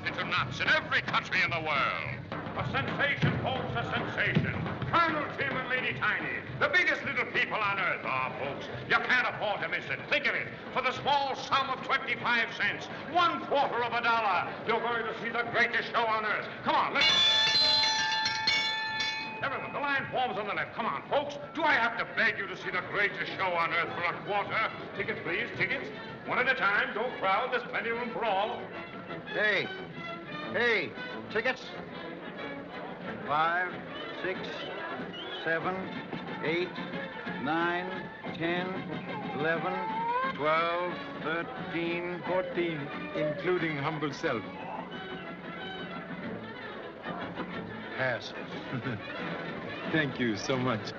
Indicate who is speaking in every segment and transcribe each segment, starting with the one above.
Speaker 1: yourself into knots in every country in the world. A sensation, folks, a sensation. Colonel Tim and Lady Tiny, the biggest little people on earth. Ah, folks, you can't afford to miss it. Think of it. For the small sum of 25 cents, $0.25, you're going to see the greatest show on earth. Come on, let's... Everyone, the line forms on the left. Come on, folks. Do I have to beg you to see the greatest show on earth for a quarter? Tickets, please, tickets. One at a time. Don't crowd. There's plenty of room for all.
Speaker 2: Hey, tickets. 5, 6, 7, 8, 9, 10, 11, 12, 13,
Speaker 3: 14, including humble self.
Speaker 2: Pass.
Speaker 3: Thank you so much.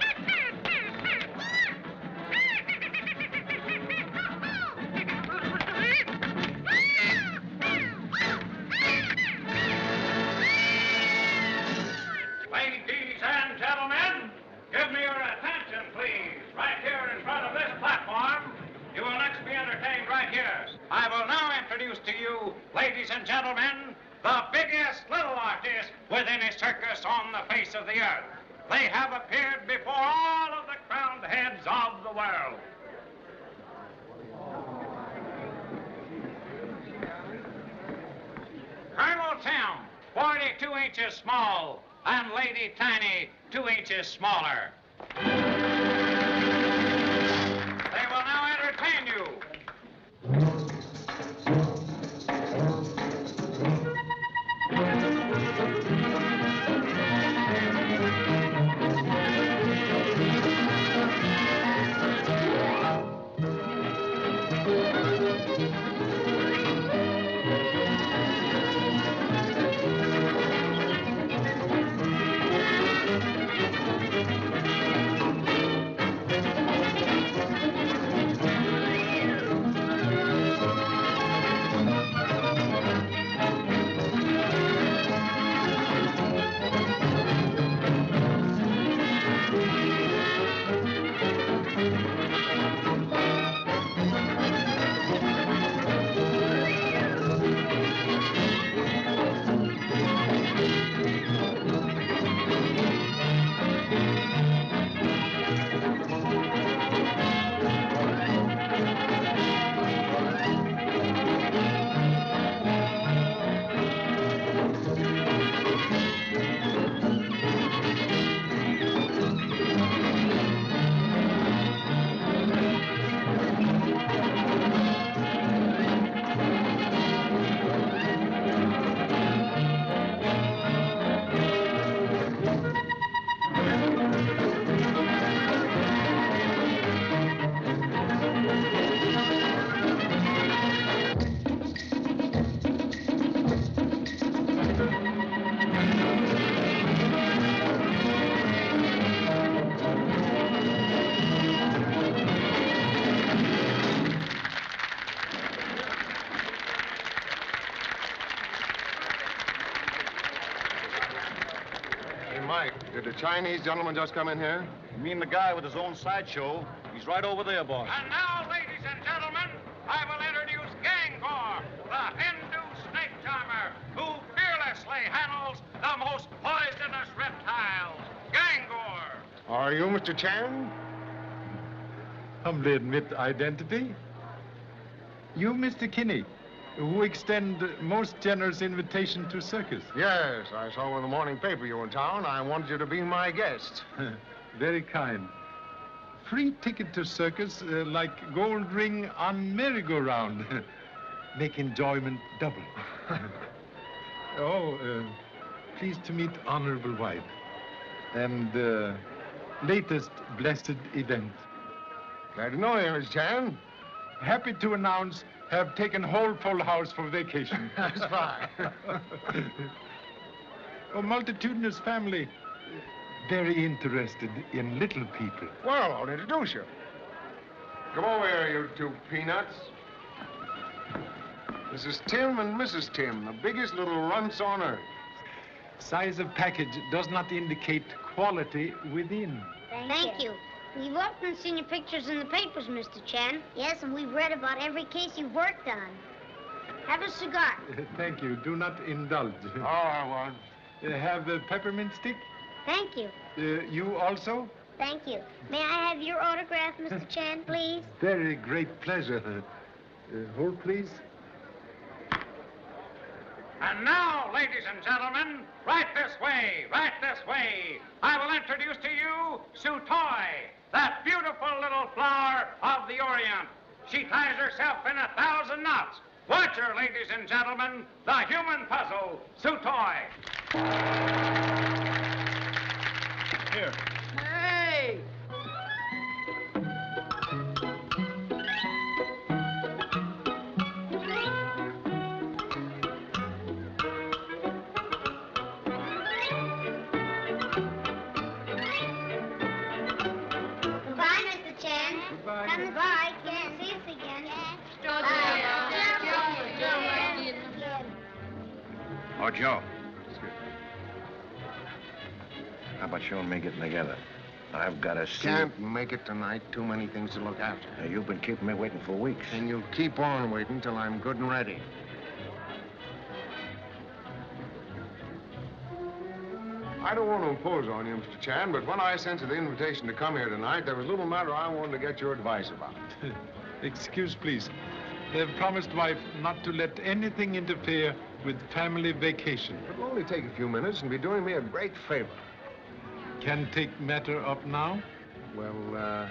Speaker 1: Ladies and gentlemen, give me your attention, please. Right here in front of this platform. You will next be entertained right here. I will now introduce to you, ladies and gentlemen, the biggest little artist within a circus on the face of the earth. They have appeared before all of the crowned heads of the world. Colonel Tim, 42 inches small, and Lady Tiny, 2 inches smaller. They will now entertain you.
Speaker 4: Did the Chinese gentleman just come in here?
Speaker 2: You mean the guy with his own sideshow? He's right over there, boss.
Speaker 1: And now, ladies and gentlemen, I will introduce Gangor, the Hindu snake charmer, who fearlessly handles the most poisonous reptiles. Gangor.
Speaker 4: Are you Mr. Chan?
Speaker 3: Humbly admit identity. You, Mr. Kinney, who extend most generous invitation to Circus.
Speaker 4: Yes, I saw in the morning paper you were in town. I wanted you to be my guest.
Speaker 3: Very kind. Free ticket to Circus, like gold ring on merry-go-round. Make enjoyment double. Pleased to meet honorable wife. And latest blessed event.
Speaker 4: Glad to know you, Miss Chan.
Speaker 3: Happy to announce have taken whole full house for vacation.
Speaker 4: That's fine.
Speaker 3: A multitudinous family, very interested in little people.
Speaker 4: Well, I'll introduce you. Come over here, you two peanuts. This is Tim and Mrs. Tim, the biggest little runts on earth.
Speaker 3: Size of package does not indicate quality within.
Speaker 5: Thank you. We've often seen your pictures in the papers, Mr. Chan. Yes, and we've read about every case you've worked on. Have a cigar.
Speaker 3: Thank you. Do not indulge.
Speaker 4: Oh, I won't.
Speaker 3: Have a peppermint stick?
Speaker 5: Thank you.
Speaker 3: You also?
Speaker 5: Thank you. May I have your autograph, Mr. Chan, please?
Speaker 3: Very great pleasure. Hold, please.
Speaker 1: And now, ladies and gentlemen, right this way, right this way. I will introduce to you Sue Toy, that beautiful little flower of the Orient. She ties herself in 1,000 knots. Watch her, ladies and gentlemen, the human puzzle, Sue Toy.
Speaker 6: Here.
Speaker 7: Hey!
Speaker 5: Goodbye, Mr. Chan.
Speaker 3: Goodbye.
Speaker 5: Come by. Can't see us again.
Speaker 2: Oh, Joe. How about you and me getting together? I've got to see...
Speaker 4: Can't make it tonight. Too many things to look after.
Speaker 2: Now, you've been keeping me waiting for weeks.
Speaker 4: And you'll keep on waiting till I'm good and ready. I don't want to impose on you, Mr. Chan, but when I sent you the invitation to come here tonight, there was a little matter I wanted to get your advice about.
Speaker 3: Excuse, please. They've promised wife not to let anything interfere with family vacation.
Speaker 4: It'll only take a few minutes and be doing me a great favor.
Speaker 3: Can take matter up now?
Speaker 4: Well,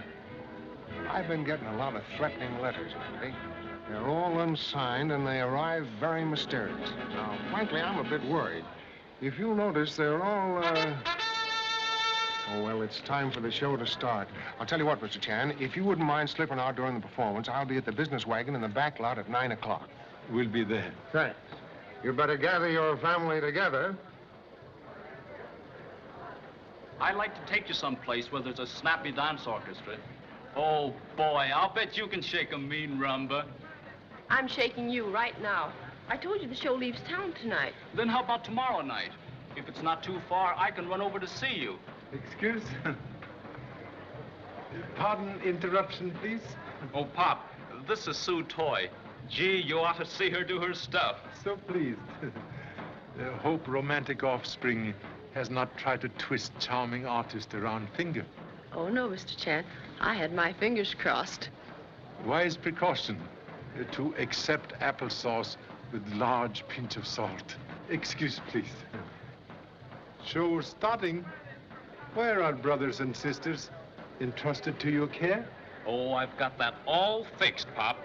Speaker 4: I've been getting a lot of threatening letters lately. They're all unsigned, and they arrive very mysterious. Now, frankly, I'm a bit worried. If you notice, they're all, Oh, well, it's time for the show to start. I'll tell you what, Mr. Chan, if you wouldn't mind slipping out during the performance, I'll be at the business wagon in the back lot at 9 o'clock.
Speaker 3: We'll be there.
Speaker 4: Thanks. You better gather your family together.
Speaker 6: I'd like to take you someplace where there's a snappy dance orchestra. Oh, boy, I'll bet you can shake a mean rumba.
Speaker 7: I'm shaking you right now. I told you the show leaves town tonight.
Speaker 6: Then how about tomorrow night? If it's not too far, I can run over to see you.
Speaker 3: Excuse? Pardon interruption, please.
Speaker 6: Oh, Pop, this is Sue Toy. Gee, you ought to see her do her stuff.
Speaker 3: So pleased. Hope romantic offspring has not tried to twist charming artist around finger.
Speaker 7: Oh, no, Mr. Chan. I had my fingers crossed.
Speaker 3: Wise precaution to accept applesauce with large pinch of salt. Excuse, please. Show starting. Where are brothers and sisters entrusted to your care?
Speaker 6: Oh, I've got that all fixed, Pop.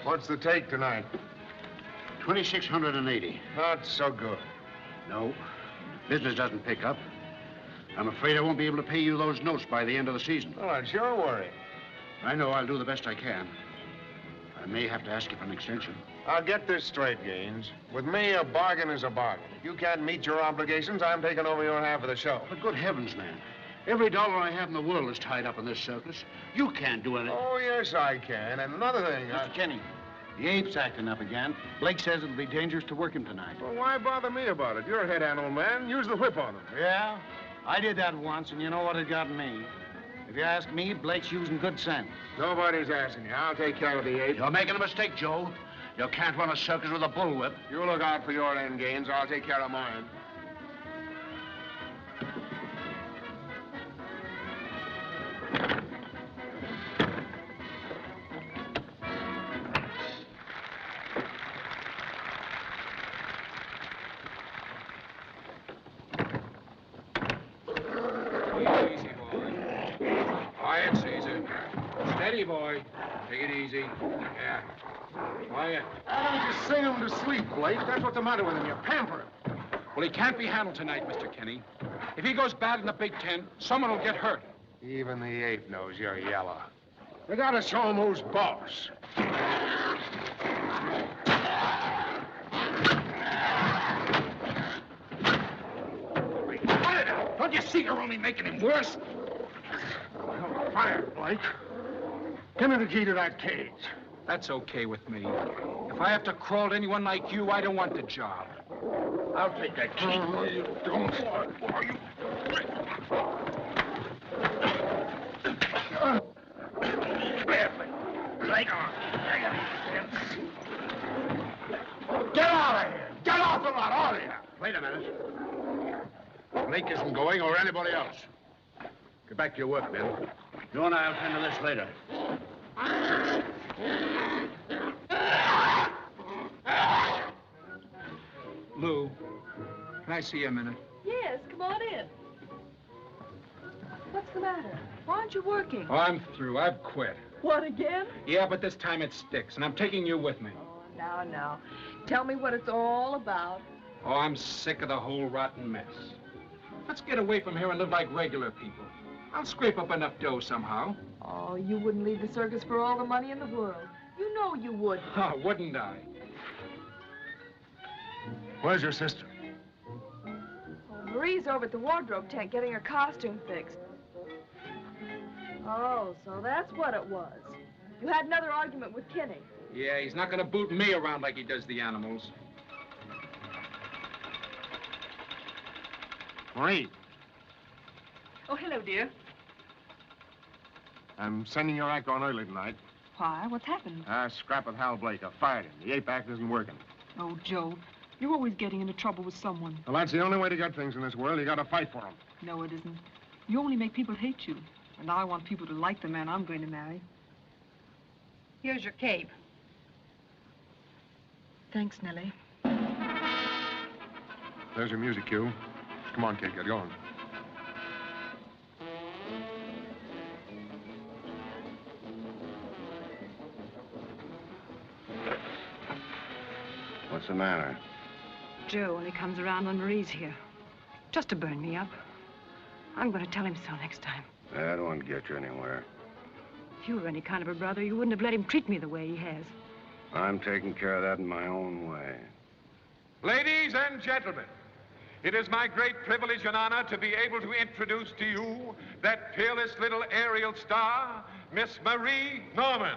Speaker 4: What's the take tonight?
Speaker 2: 2,680.
Speaker 4: Not so good.
Speaker 2: No, business doesn't pick up. I'm afraid I won't be able to pay you those notes by the end of the season.
Speaker 4: Well, that's your worry.
Speaker 2: I know I'll do the best I can. I may have to ask you for an extension.
Speaker 4: I'll get this straight, Gaines. With me, a bargain is a bargain. If you can't meet your obligations, I'm taking over your half of the show.
Speaker 2: But good heavens, man. Every dollar I have in the world is tied up in this circus. You can't do anything.
Speaker 4: Oh, yes, I can. And another thing,
Speaker 8: Mr. Kinney, the ape's acting up again. Blake says it'll be dangerous to work him tonight.
Speaker 4: Well, why bother me about it? You're a head animal, man. Use the whip on him.
Speaker 8: Yeah? I did that once, and you know what it got me. If you ask me, Blake's using good sense.
Speaker 4: Nobody's asking you. I'll take care of the ape.
Speaker 2: You're making a mistake, Joe. You can't run a circus with a bullwhip.
Speaker 4: You look out for your end, Gaines. I'll take care of mine.
Speaker 9: Easy, boy. Quiet, Caesar. Steady, boy. Take it easy. Yeah. Quiet.
Speaker 4: Why don't you sing him to sleep, Blake? That's what's the matter with him. You pamper him.
Speaker 9: Well, he can't be handled tonight, Mr. Kinney. If he goes bad in the big tent, someone will get hurt.
Speaker 4: Even the ape knows you're yellow. We gotta show him who's boss.
Speaker 9: Don't you see you're only making him worse?
Speaker 4: Fire, Blake. Give me the key to that cage.
Speaker 9: That's okay with me. If I have to crawl to anyone like you, I don't want the job.
Speaker 4: I'll take that key. No, you don't. Blake on. Get out of here. Get off the lot, all of you. Wait a minute. Blake isn't going, or anybody else. Get back to your work, men.
Speaker 2: You and I'll attend to this later.
Speaker 9: Lou, can I see you a minute?
Speaker 7: Yes, come on in. What's the matter? Why aren't you working?
Speaker 9: Oh, I'm through. I've quit.
Speaker 7: What, again?
Speaker 9: Yeah, but this time it sticks, and I'm taking you with me.
Speaker 7: Oh, now. Tell me what it's all about.
Speaker 9: Oh, I'm sick of the whole rotten mess. Let's get away from here and live like regular people. I'll scrape up enough dough somehow.
Speaker 7: Oh, you wouldn't leave the circus for all the money in the world. You know you wouldn't.
Speaker 9: Oh, wouldn't I?
Speaker 4: Where's your sister?
Speaker 7: Oh, Marie's over at the wardrobe tent getting her costume fixed. Oh, so that's what it was. You had another argument with Kinney.
Speaker 9: Yeah, he's not gonna boot me around like he does the animals.
Speaker 4: Marie,
Speaker 7: Oh, hello, dear.
Speaker 4: I'm sending your act on early tonight.
Speaker 7: Why? What's happened?
Speaker 4: Scrap with Hal Blake. I fired him. The ape act isn't working.
Speaker 7: Oh, Joe, you're always getting into trouble with someone.
Speaker 4: Well, that's the only way to get things in this world. You gotta fight for them.
Speaker 7: No, it isn't. You only make people hate you. And I want people to like the man I'm going to marry.
Speaker 10: Here's your cape.
Speaker 7: Thanks, Nellie.
Speaker 4: There's your music cue. Come on, kid, get going.
Speaker 2: What's the matter?
Speaker 10: Joe only comes around when Marie's here. Just to burn me up. I'm going to tell him so next time.
Speaker 2: That won't get you anywhere.
Speaker 10: If you were any kind of a brother, you wouldn't have let him treat me the way he has.
Speaker 2: I'm taking care of that in my own way.
Speaker 3: Ladies and gentlemen, it is my great privilege and honor to be able to introduce to you that peerless little aerial star, Miss Marie Norman.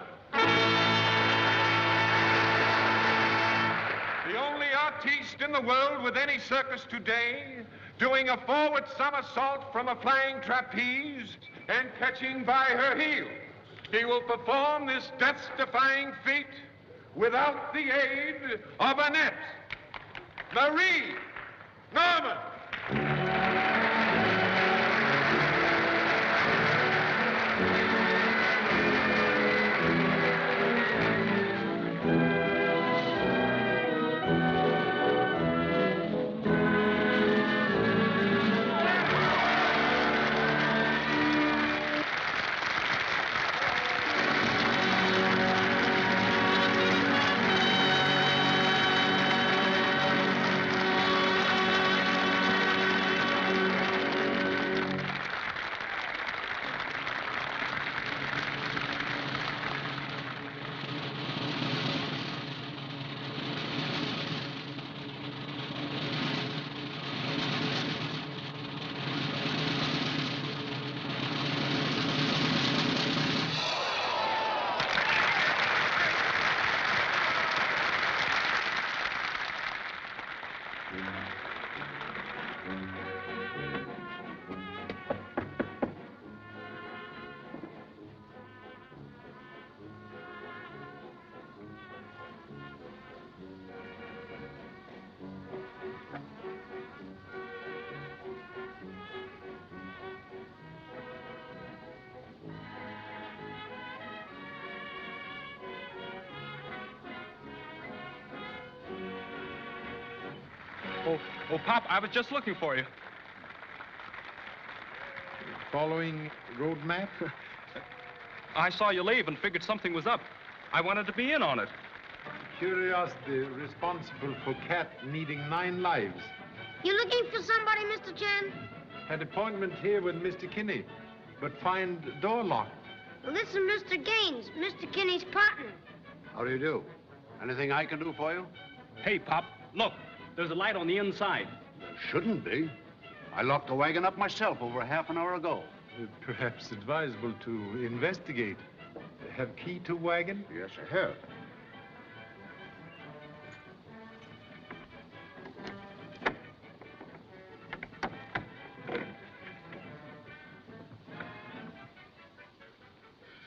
Speaker 3: The only artiste in the world with any circus today doing a forward somersault from a flying trapeze and catching by her heels. He will perform this death-defying feat without the aid of a net. Marie Norman.
Speaker 6: Oh, Pop, I was just looking for you.
Speaker 3: Following road map?
Speaker 6: I saw you leave and figured something was up. I wanted to be in on it.
Speaker 3: Curiosity responsible for cat needing 9 lives.
Speaker 5: You looking for somebody, Mr. Chan?
Speaker 3: Had appointment here with Mr. Kinney, but find door locked.
Speaker 5: Well, this is Mr. Gaines, Mr. Kinney's partner.
Speaker 2: How do you do? Anything I can do for you?
Speaker 6: Hey, Pop, look. There's a light on the inside.
Speaker 2: There shouldn't be. I locked the wagon up myself over half an hour ago.
Speaker 3: Perhaps advisable to investigate. Have key to wagon?
Speaker 2: Yes, I have.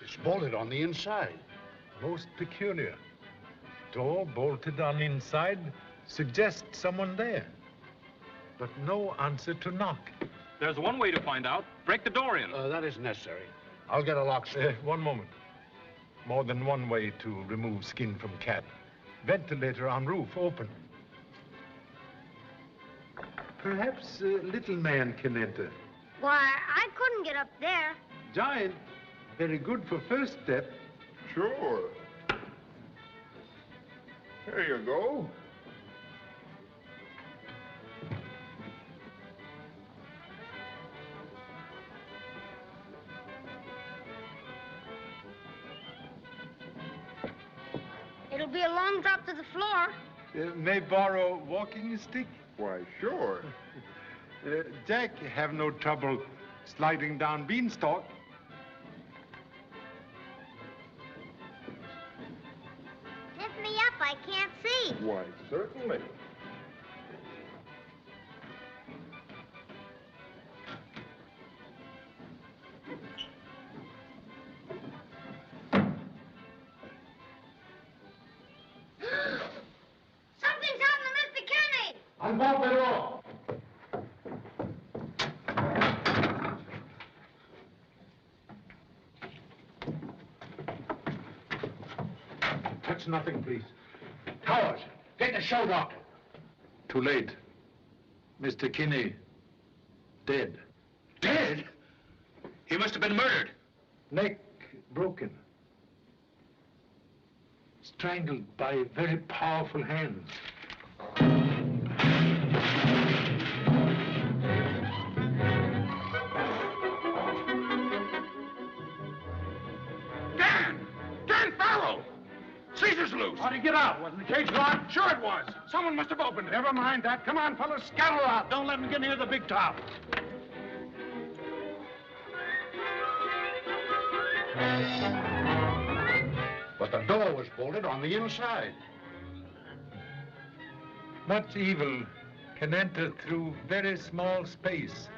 Speaker 2: It's bolted on the inside.
Speaker 3: Most peculiar. Door bolted on inside suggests someone there. But no answer to knock.
Speaker 6: There's one way to find out. Break the door in.
Speaker 2: That isn't necessary. I'll get a locksmith.
Speaker 3: One moment. More than one way to remove skin from cat. Ventilator on roof open. Perhaps little man can enter.
Speaker 5: Why, I couldn't get up there.
Speaker 3: Giant, very good for first step.
Speaker 11: Sure. There you go.
Speaker 5: It'll be a long drop to the floor.
Speaker 3: May borrow walking stick?
Speaker 11: Why, sure.
Speaker 3: Jack have no trouble sliding down beanstalk.
Speaker 5: Lift me up, I can't see.
Speaker 11: Why, certainly.
Speaker 5: Something's happened to Mr. Kinney.
Speaker 2: Unbolt the door.
Speaker 3: Touch nothing, please.
Speaker 2: Towers, get the show doctor.
Speaker 3: Too late. Mr. Kinney, dead.
Speaker 2: Dead? He must have been murdered.
Speaker 3: Neck broken. Strangled by very powerful hands.
Speaker 2: Dan Farrell! Caesar's loose.
Speaker 8: How'd he get out? Wasn't the cage locked?
Speaker 2: Sure it was. Someone must have opened it.
Speaker 8: Never mind that. Come on, fellas, scuttle out. Don't let him get near the big top.
Speaker 2: But the door was bolted on the inside.
Speaker 3: Much evil can enter through very small space.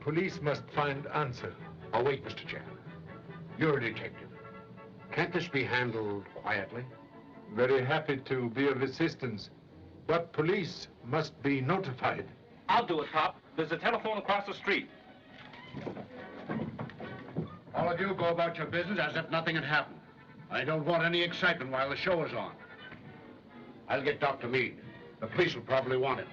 Speaker 3: Police must find answer.
Speaker 2: Oh, wait, Mr. Chan. You're a detective. Can't this be handled quietly?
Speaker 3: Very happy to be of assistance. But police must be notified.
Speaker 6: I'll do it, Pop. There's a telephone across the street.
Speaker 2: All of you go about your business as if nothing had happened. I don't want any excitement while the show is on. I'll get Dr. Meade. The police will probably want him.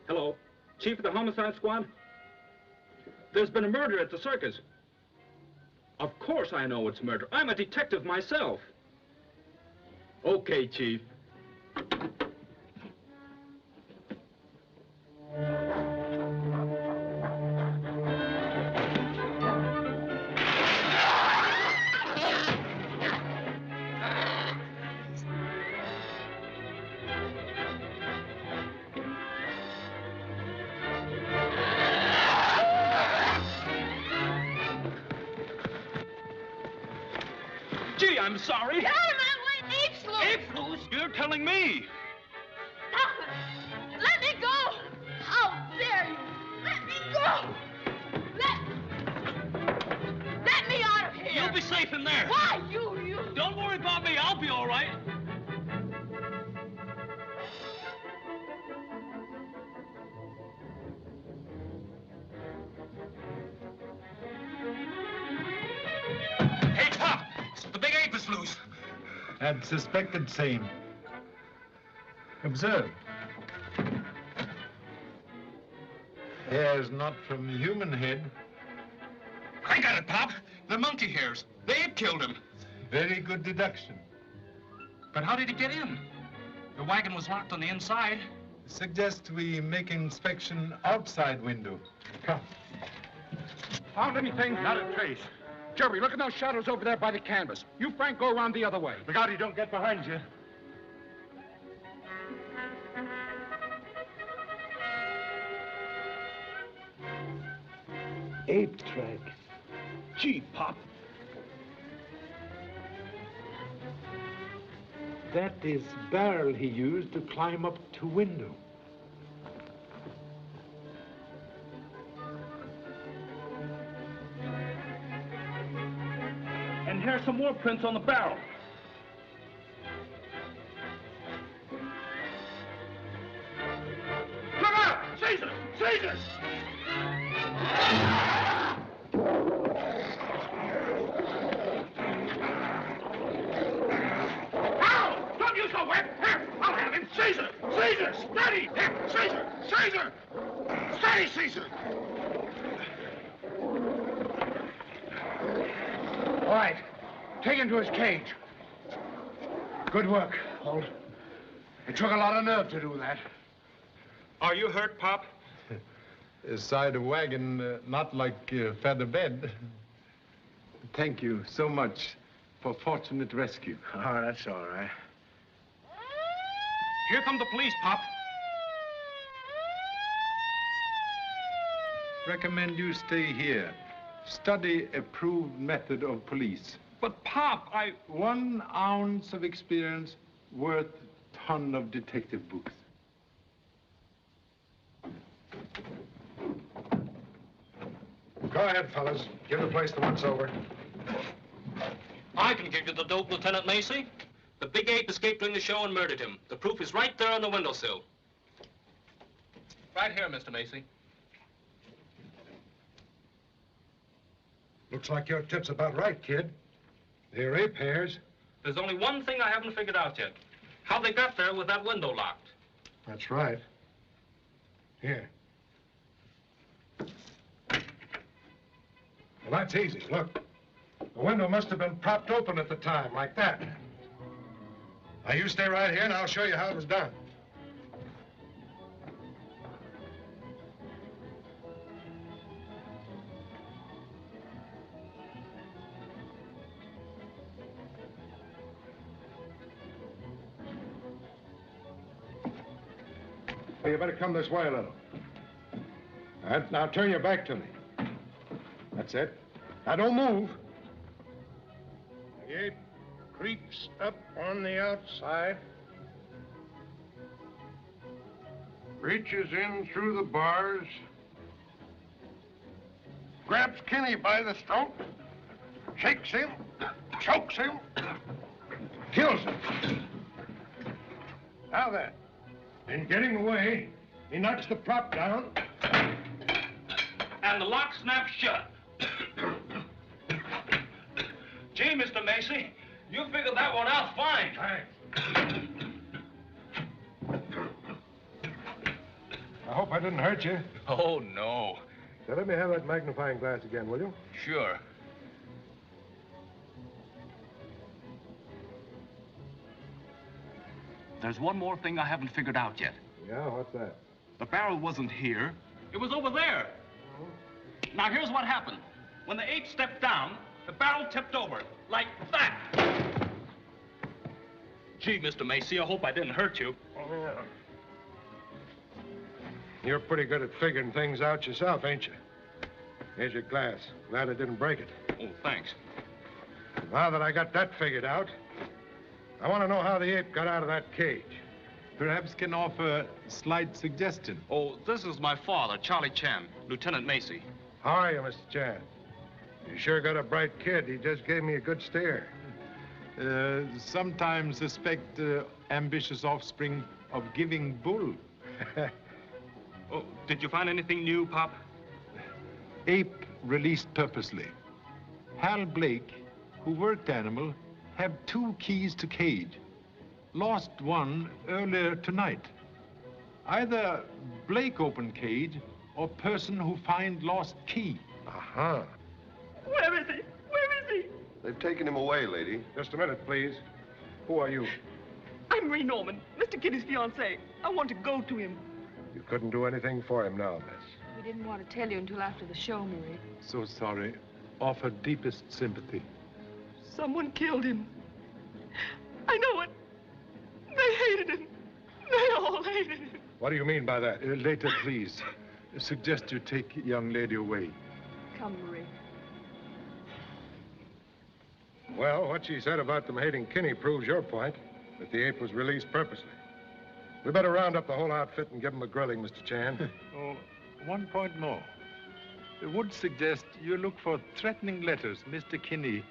Speaker 6: Hello. Chief of the Homicide Squad? There's been a murder at the circus. Of course I know it's murder. I'm a detective myself. Okay, Chief. Gee, I'm sorry.
Speaker 7: Get out of my way, apes loose!
Speaker 6: Apes loose? You're telling me.
Speaker 7: Stop it! Let me go! How dare you! Let me go! Let me out of here!
Speaker 6: You'll be safe in there.
Speaker 7: Why, you...
Speaker 6: Don't worry about me. I'll be all right.
Speaker 3: and suspected same. Observe. Hairs not from the human head.
Speaker 12: I got it, Pop. The monkey hairs. The ape killed him.
Speaker 3: Very good deduction.
Speaker 12: But how did he get in? The wagon was locked on the inside.
Speaker 3: Suggest we make inspection outside window. Come.
Speaker 9: Found anything? Not a trace. Jerry, look at those shadows over there by the canvas. You, Frank, go around the other way.
Speaker 8: Look out he don't get behind you.
Speaker 9: Ape tracks. Gee, Pop. That is barrel he used to climb up to window.
Speaker 6: And here's some more prints on the barrel.
Speaker 12: Look out! Caesar! Caesar! Ow! Don't use the whip! Here, I'll have him! Caesar! Caesar! Steady! Here, Caesar! Caesar! Steady, Caesar!
Speaker 2: All right. Take him to his cage. Good work, Holt. It took a lot of nerve to do that.
Speaker 6: Are you hurt, Pop?
Speaker 3: Side of wagon, not like feather bed. Thank you so much for fortunate rescue.
Speaker 2: Oh, that's all right.
Speaker 12: Here come the police, Pop.
Speaker 3: Recommend you stay here. Study approved method of police.
Speaker 6: But, Pop,
Speaker 3: 1 ounce of experience worth ton of detective books.
Speaker 2: Go ahead, fellas. Give the place the once over.
Speaker 13: I can give you the dope, Lieutenant Macy. The big ape escaped during the show and murdered him. The proof is right there on the windowsill. Right here, Mr. Macy.
Speaker 2: Looks like your tip's about right, kid. They're ape hairs.
Speaker 13: There's only one thing I haven't figured out yet. How they got there with that window locked.
Speaker 2: That's right. Here. Well, that's easy. Look. The window must have been propped open at the time, like that. Now, you stay right here, and I'll show you how it was done.
Speaker 4: Well, you better come this way a little. All right, now turn your back to me. That's it. Now don't move. The ape creeps up on the outside, reaches in through the bars, grabs Kinney by the throat, shakes him, chokes him, kills him. Now then, in getting away, he knocks the prop down.
Speaker 13: And the lock snaps shut. Gee, Mr. Macy, you figured that one out fine.
Speaker 4: I hope I didn't hurt you.
Speaker 12: Oh, no.
Speaker 4: Now, let me have that magnifying glass again, will you?
Speaker 12: Sure.
Speaker 13: There's one more thing I haven't figured out yet.
Speaker 4: Yeah, what's that?
Speaker 13: The barrel wasn't here. It was over there. Now, here's what happened. When the ape stepped down, the barrel tipped over, like that. Gee, Mr. Macy, I hope I didn't hurt you.
Speaker 4: Oh, yeah. You're pretty good at figuring things out yourself, ain't you? Here's your glass. Glad I didn't break it.
Speaker 13: Oh, thanks.
Speaker 4: Now that I got that figured out, I want to know how the ape got out of that cage.
Speaker 3: Perhaps can offer a slight suggestion.
Speaker 13: Oh, this is my father, Charlie Chan, Lieutenant Macy.
Speaker 4: How are you, Mr. Chan? You sure got a bright kid. He just gave me a good steer.
Speaker 3: Sometimes suspect ambitious offspring of giving bull.
Speaker 13: Oh, did you find anything new, Pop?
Speaker 3: Ape released purposely. Hal Blake, who worked animal, have 2 keys to cage. Lost one earlier tonight. Either Blake opened cage or person who find lost key.
Speaker 11: Aha.
Speaker 7: Where is he? Where is he?
Speaker 11: They've taken him away, lady.
Speaker 4: Just a minute, please. Who are you?
Speaker 7: I'm Marie Norman, Mr. Kinney's fiancée. I want to go to him.
Speaker 4: You couldn't do anything for him now, miss.
Speaker 10: We didn't want to tell you until after the show, Marie.
Speaker 3: So sorry. Offer deepest sympathy.
Speaker 7: Someone killed him. I know it. They hated him. They all hated him.
Speaker 4: What do you mean by that?
Speaker 3: Later, please. Suggest you take young lady away.
Speaker 10: Come, Marie.
Speaker 4: Well, what she said about them hating Kinney proves your point, that the ape was released purposely. We better round up the whole outfit and give them a grilling, Mr. Chan.
Speaker 3: Oh, 1 point more. It would suggest you look for threatening letters Mr. Kinney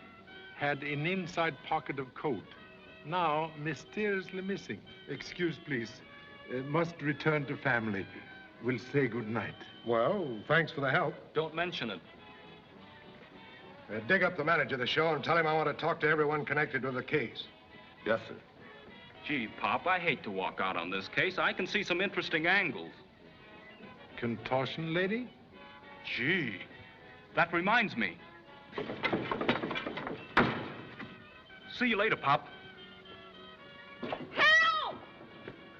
Speaker 3: had in inside pocket of coat. Now, mysteriously missing. Excuse, please. Must return to family. We'll say good night.
Speaker 4: Well, thanks for the help.
Speaker 13: Don't mention it.
Speaker 4: Dig up the manager of the show and tell him I want to talk to everyone connected with the case.
Speaker 11: Yes, sir.
Speaker 13: Gee, Pop, I hate to walk out on this case. I can see some interesting angles.
Speaker 3: Contortion lady?
Speaker 13: Gee, that reminds me. See you later, Pop.
Speaker 7: Help!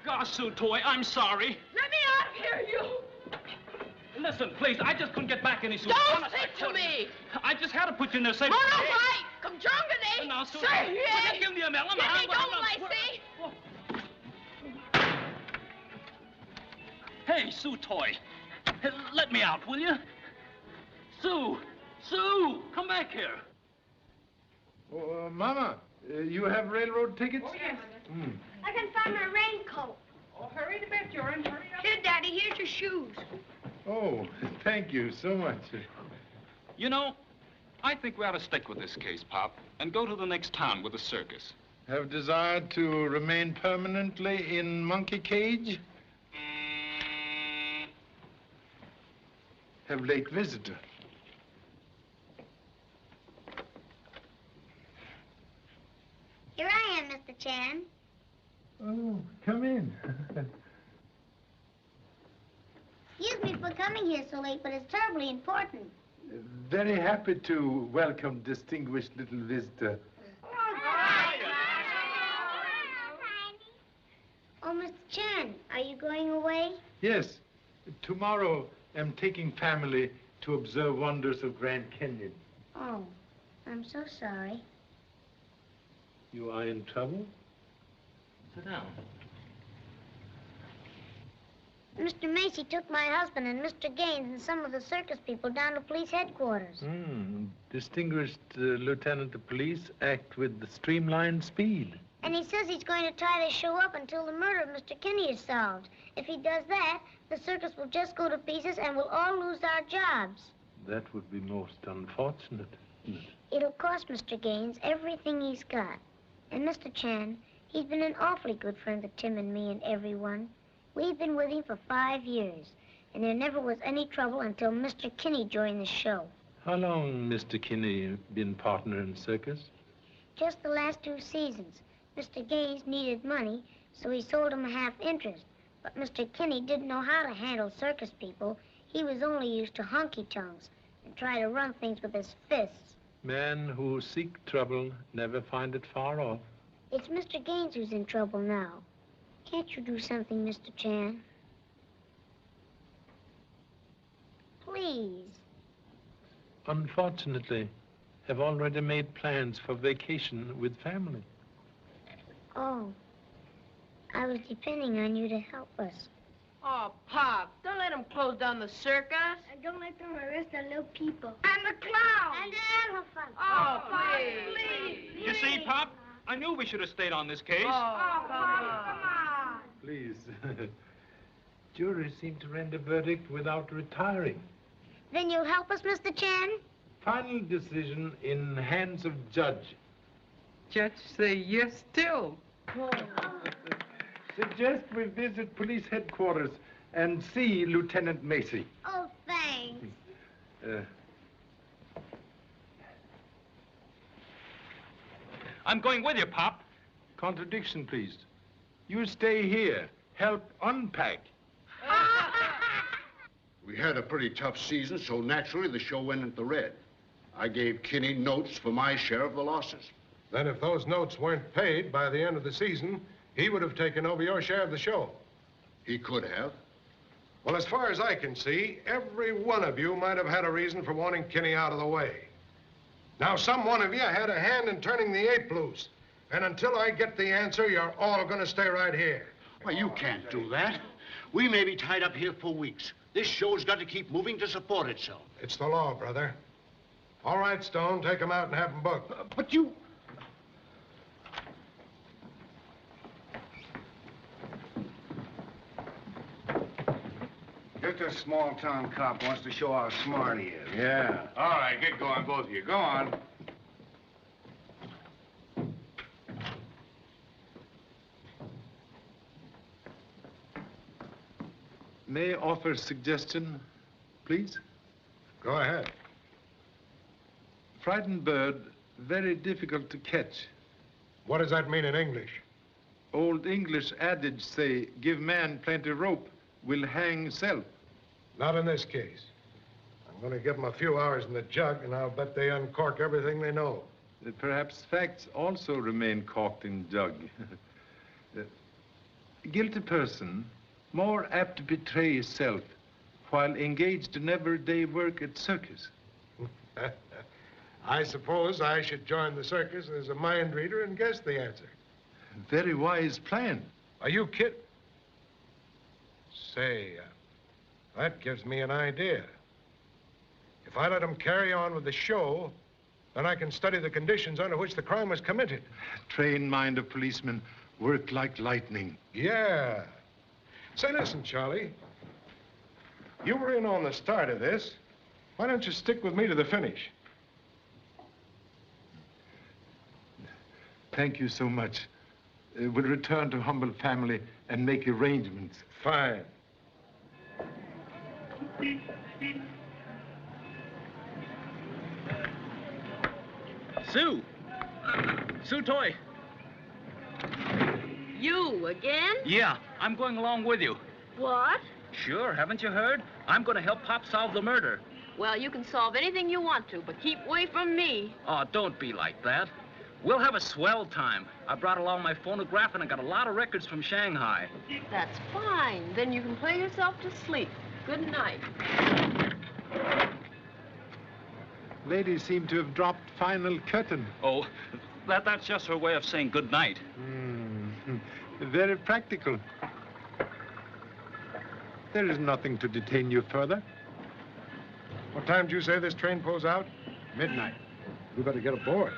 Speaker 13: Gosh, Sue Toy, I'm sorry.
Speaker 7: Let me out of here, you!
Speaker 13: Listen, please, I just couldn't get back any sooner.
Speaker 7: Don't
Speaker 13: Honest,
Speaker 7: speak
Speaker 13: I tell
Speaker 7: to
Speaker 13: you.
Speaker 7: me!
Speaker 13: I just had to put you in there safe.
Speaker 7: All right! Come jungany!
Speaker 13: Now, Sue,
Speaker 7: Say
Speaker 13: will you give me a melon?
Speaker 7: Give me don't, Macy!
Speaker 13: Hey, Sue Toy, let me out, will you? Sue! Sue! Come back here.
Speaker 3: Oh, Mama, you have railroad tickets?
Speaker 5: Oh, yes. I can find my raincoat.
Speaker 10: Oh, hurry to bed, Joran. Hurry up.
Speaker 5: Here, Daddy, here's your shoes.
Speaker 3: Oh, thank you so much.
Speaker 13: You know, I think we ought to stick with this case, Pop, and go to the next town with the circus.
Speaker 3: Have desired to remain permanently in monkey cage? Have late visitor.
Speaker 5: Here I am, Mr. Chan.
Speaker 3: Oh, come in.
Speaker 5: Excuse me for coming here so late, but it's terribly important.
Speaker 3: Very happy to welcome distinguished little visitor.
Speaker 5: Oh, Mr. Chan, are you going away?
Speaker 3: Yes, tomorrow I'm taking family to observe wonders of Grand Canyon.
Speaker 5: Oh, I'm so sorry.
Speaker 3: You are in trouble?
Speaker 13: Sit down.
Speaker 5: Mr. Macy took my husband and Mr. Gaines and some of the circus people down to police headquarters.
Speaker 3: Distinguished Lieutenant of Police act with streamlined speed.
Speaker 5: And he says he's going to tie the show up until the murder of Mr. Kinney is solved. If he does that, the circus will just go to pieces and we'll all lose our jobs.
Speaker 3: That would be most unfortunate.
Speaker 5: It'll cost Mr. Gaines everything he's got. And Mr. Chan, he's been an awfully good friend to Tim and me and everyone. We've been with him for 5 years, and there never was any trouble until Mr. Kinney joined the show.
Speaker 3: How long Mr. Kinney been partner in circus?
Speaker 5: Just the last 2 seasons. Mr. Gaines needed money, so he sold him a half interest. But Mr. Kinney didn't know how to handle circus people. He was only used to honky-tonks and try to run things with his fists.
Speaker 3: Men who seek trouble never find it far off.
Speaker 5: It's Mr. Gaines who's in trouble now. Can't you do something, Mr. Chan? Please.
Speaker 3: Unfortunately, have already made plans for vacation with family.
Speaker 5: Oh, I was depending on you to help us.
Speaker 7: Oh, Pop, don't let them close down the circus.
Speaker 5: And don't let them arrest the little people.
Speaker 7: And the clown.
Speaker 5: And the elephant.
Speaker 7: Oh, please.
Speaker 13: You see, Pop, I knew we should have stayed on this case.
Speaker 7: Oh, come on.
Speaker 3: Please. Jury seemed to render verdict without retiring.
Speaker 5: Then you'll help us, Mr. Chan?
Speaker 3: Final decision in hands of judge.
Speaker 14: Judge say yes still.
Speaker 3: Suggest we visit police headquarters and see Lieutenant Macy.
Speaker 5: Oh, thanks.
Speaker 13: I'm going with you, Pop.
Speaker 3: Contradiction, please. You stay here. Help unpack.
Speaker 2: We had a pretty tough season, so naturally the show went into the red. I gave Kinney notes for my share of the losses.
Speaker 15: Then if those notes weren't paid by the end of the season, he would have taken over your share of the show.
Speaker 2: He could have.
Speaker 15: Well, as far as I can see, every one of you might have had a reason for wanting Kinney out of the way. Now, some one of you had a hand in turning the ape loose. And until I get the answer, you're all going to stay right here.
Speaker 2: Well, you can't do that. We may be tied up here for weeks. This show's got to keep moving to support itself.
Speaker 15: It's the law, brother. All right, Stone, take him out and have him booked.
Speaker 2: But you...
Speaker 8: Just a small-town cop wants to show how smart he is.
Speaker 2: Yeah. All right, get going, both of you. Go on.
Speaker 3: May I offer a suggestion, please?
Speaker 15: Go ahead.
Speaker 3: Frightened bird, very difficult to catch.
Speaker 15: What does that mean in English?
Speaker 3: Old English adage say, give man plenty rope, will hang self.
Speaker 15: Not in this case. I'm going to give them a few hours in the jug, and I'll bet they uncork everything they know.
Speaker 3: Perhaps facts also remain corked in jug. Guilty person, more apt to betray his self while engaged in everyday work at circus.
Speaker 15: I suppose I should join the circus as a mind reader and guess the answer.
Speaker 3: Very wise plan.
Speaker 15: Are you kidding? Say, that gives me an idea. If I let them carry on with the show, then I can study the conditions under which the crime was committed.
Speaker 3: Trained mind of policemen work like lightning.
Speaker 15: Yeah. Say, listen, Charlie. You were in on the start of this. Why don't you stick with me to the finish?
Speaker 3: Thank you so much. We'll return to humble family and make arrangements.
Speaker 15: Fine.
Speaker 13: Sue! Sue Toy!
Speaker 16: You again?
Speaker 13: Yeah, I'm going along with you.
Speaker 16: What?
Speaker 13: Sure, haven't you heard? I'm going to help Pop solve the murder.
Speaker 16: Well, you can solve anything you want to, but keep away from me.
Speaker 13: Oh, don't be like that. We'll have a swell time. I brought along my phonograph and I got a lot of records from Shanghai.
Speaker 16: That's fine. Then you can play yourself to sleep. Good night.
Speaker 3: Ladies seem to have dropped final curtain.
Speaker 13: Oh, that's just her way of saying good night.
Speaker 3: Very practical. There is nothing to detain you further.
Speaker 15: What time did you say this train pulls out?
Speaker 8: Midnight.
Speaker 15: We better get aboard.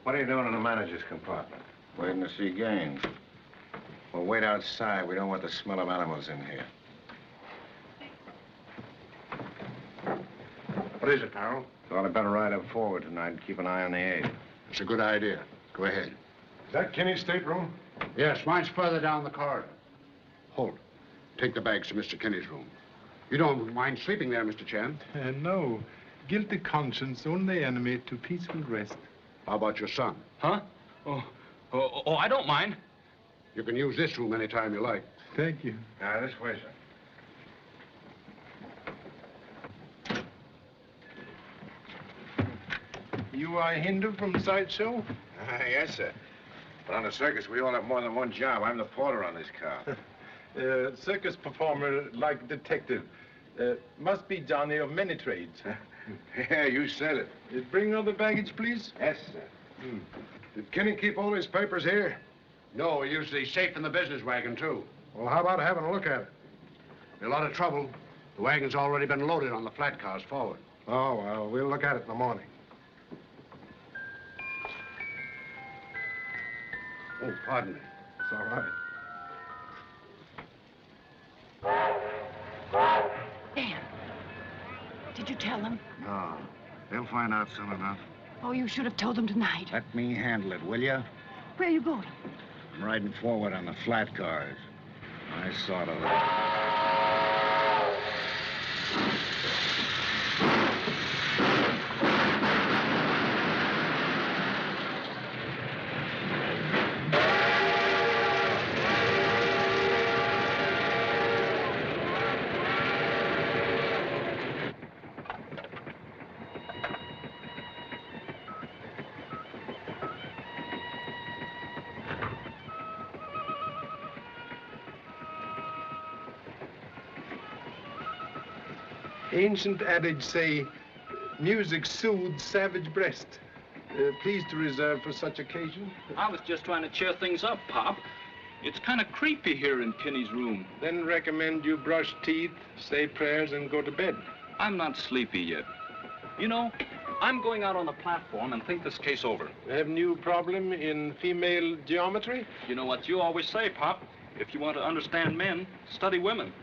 Speaker 8: What are you doing in the manager's compartment? Waiting to see Gaines. Well, wait outside. We don't want the smell of animals in here.
Speaker 2: What is it, Harold?
Speaker 8: Thought I'd better ride up forward tonight and keep an eye on the aide.
Speaker 2: It's a good idea. Go ahead.
Speaker 15: Is that Kinney's stateroom?
Speaker 2: Yes, mine's further down the corridor. Hold. Take the bags to Mr. Kinney's room. You don't mind sleeping there, Mr. Chan?
Speaker 3: No. Guilty conscience, only enemy to peaceful rest.
Speaker 2: How about your son?
Speaker 13: Huh? Oh, I don't mind.
Speaker 2: You can use this room anytime you like.
Speaker 3: Thank you.
Speaker 8: Now, this way, sir.
Speaker 3: You are Hindu from the sideshow?
Speaker 8: Yes, sir. But on the circus, we all have more than one job. I'm the porter on this car.
Speaker 3: Circus performer like detective. Must be Johnny of many trades.
Speaker 8: Yeah, you said it.
Speaker 3: Bring other baggage, please.
Speaker 8: Yes, sir.
Speaker 15: Did Kinney keep all his papers here?
Speaker 2: No, we use the safe in the business wagon, too.
Speaker 15: Well, how about having a look at it?
Speaker 2: Be a lot of trouble. The wagon's already been loaded on the flat cars forward.
Speaker 15: Oh, well, we'll look at it in the morning.
Speaker 2: Oh, pardon me.
Speaker 15: It's all right.
Speaker 10: Dan, did you tell them?
Speaker 8: No. They'll find out soon enough.
Speaker 10: Oh, you should have told them tonight.
Speaker 8: Let me handle it, will you?
Speaker 10: Where are you going?
Speaker 8: I'm riding forward on the flat cars. I saw to it.
Speaker 3: Ancient adage say, music soothes savage breast. Please to reserve for such occasion.
Speaker 13: I was just trying to cheer things up, Pop. It's kind of creepy here in Kinney's room.
Speaker 3: Then recommend you brush teeth, say prayers, and go to bed.
Speaker 13: I'm not sleepy yet. You know, I'm going out on the platform and think this case over.
Speaker 3: Have new problem in female geometry?
Speaker 13: You know what you always say, Pop. If you want to understand men, study women.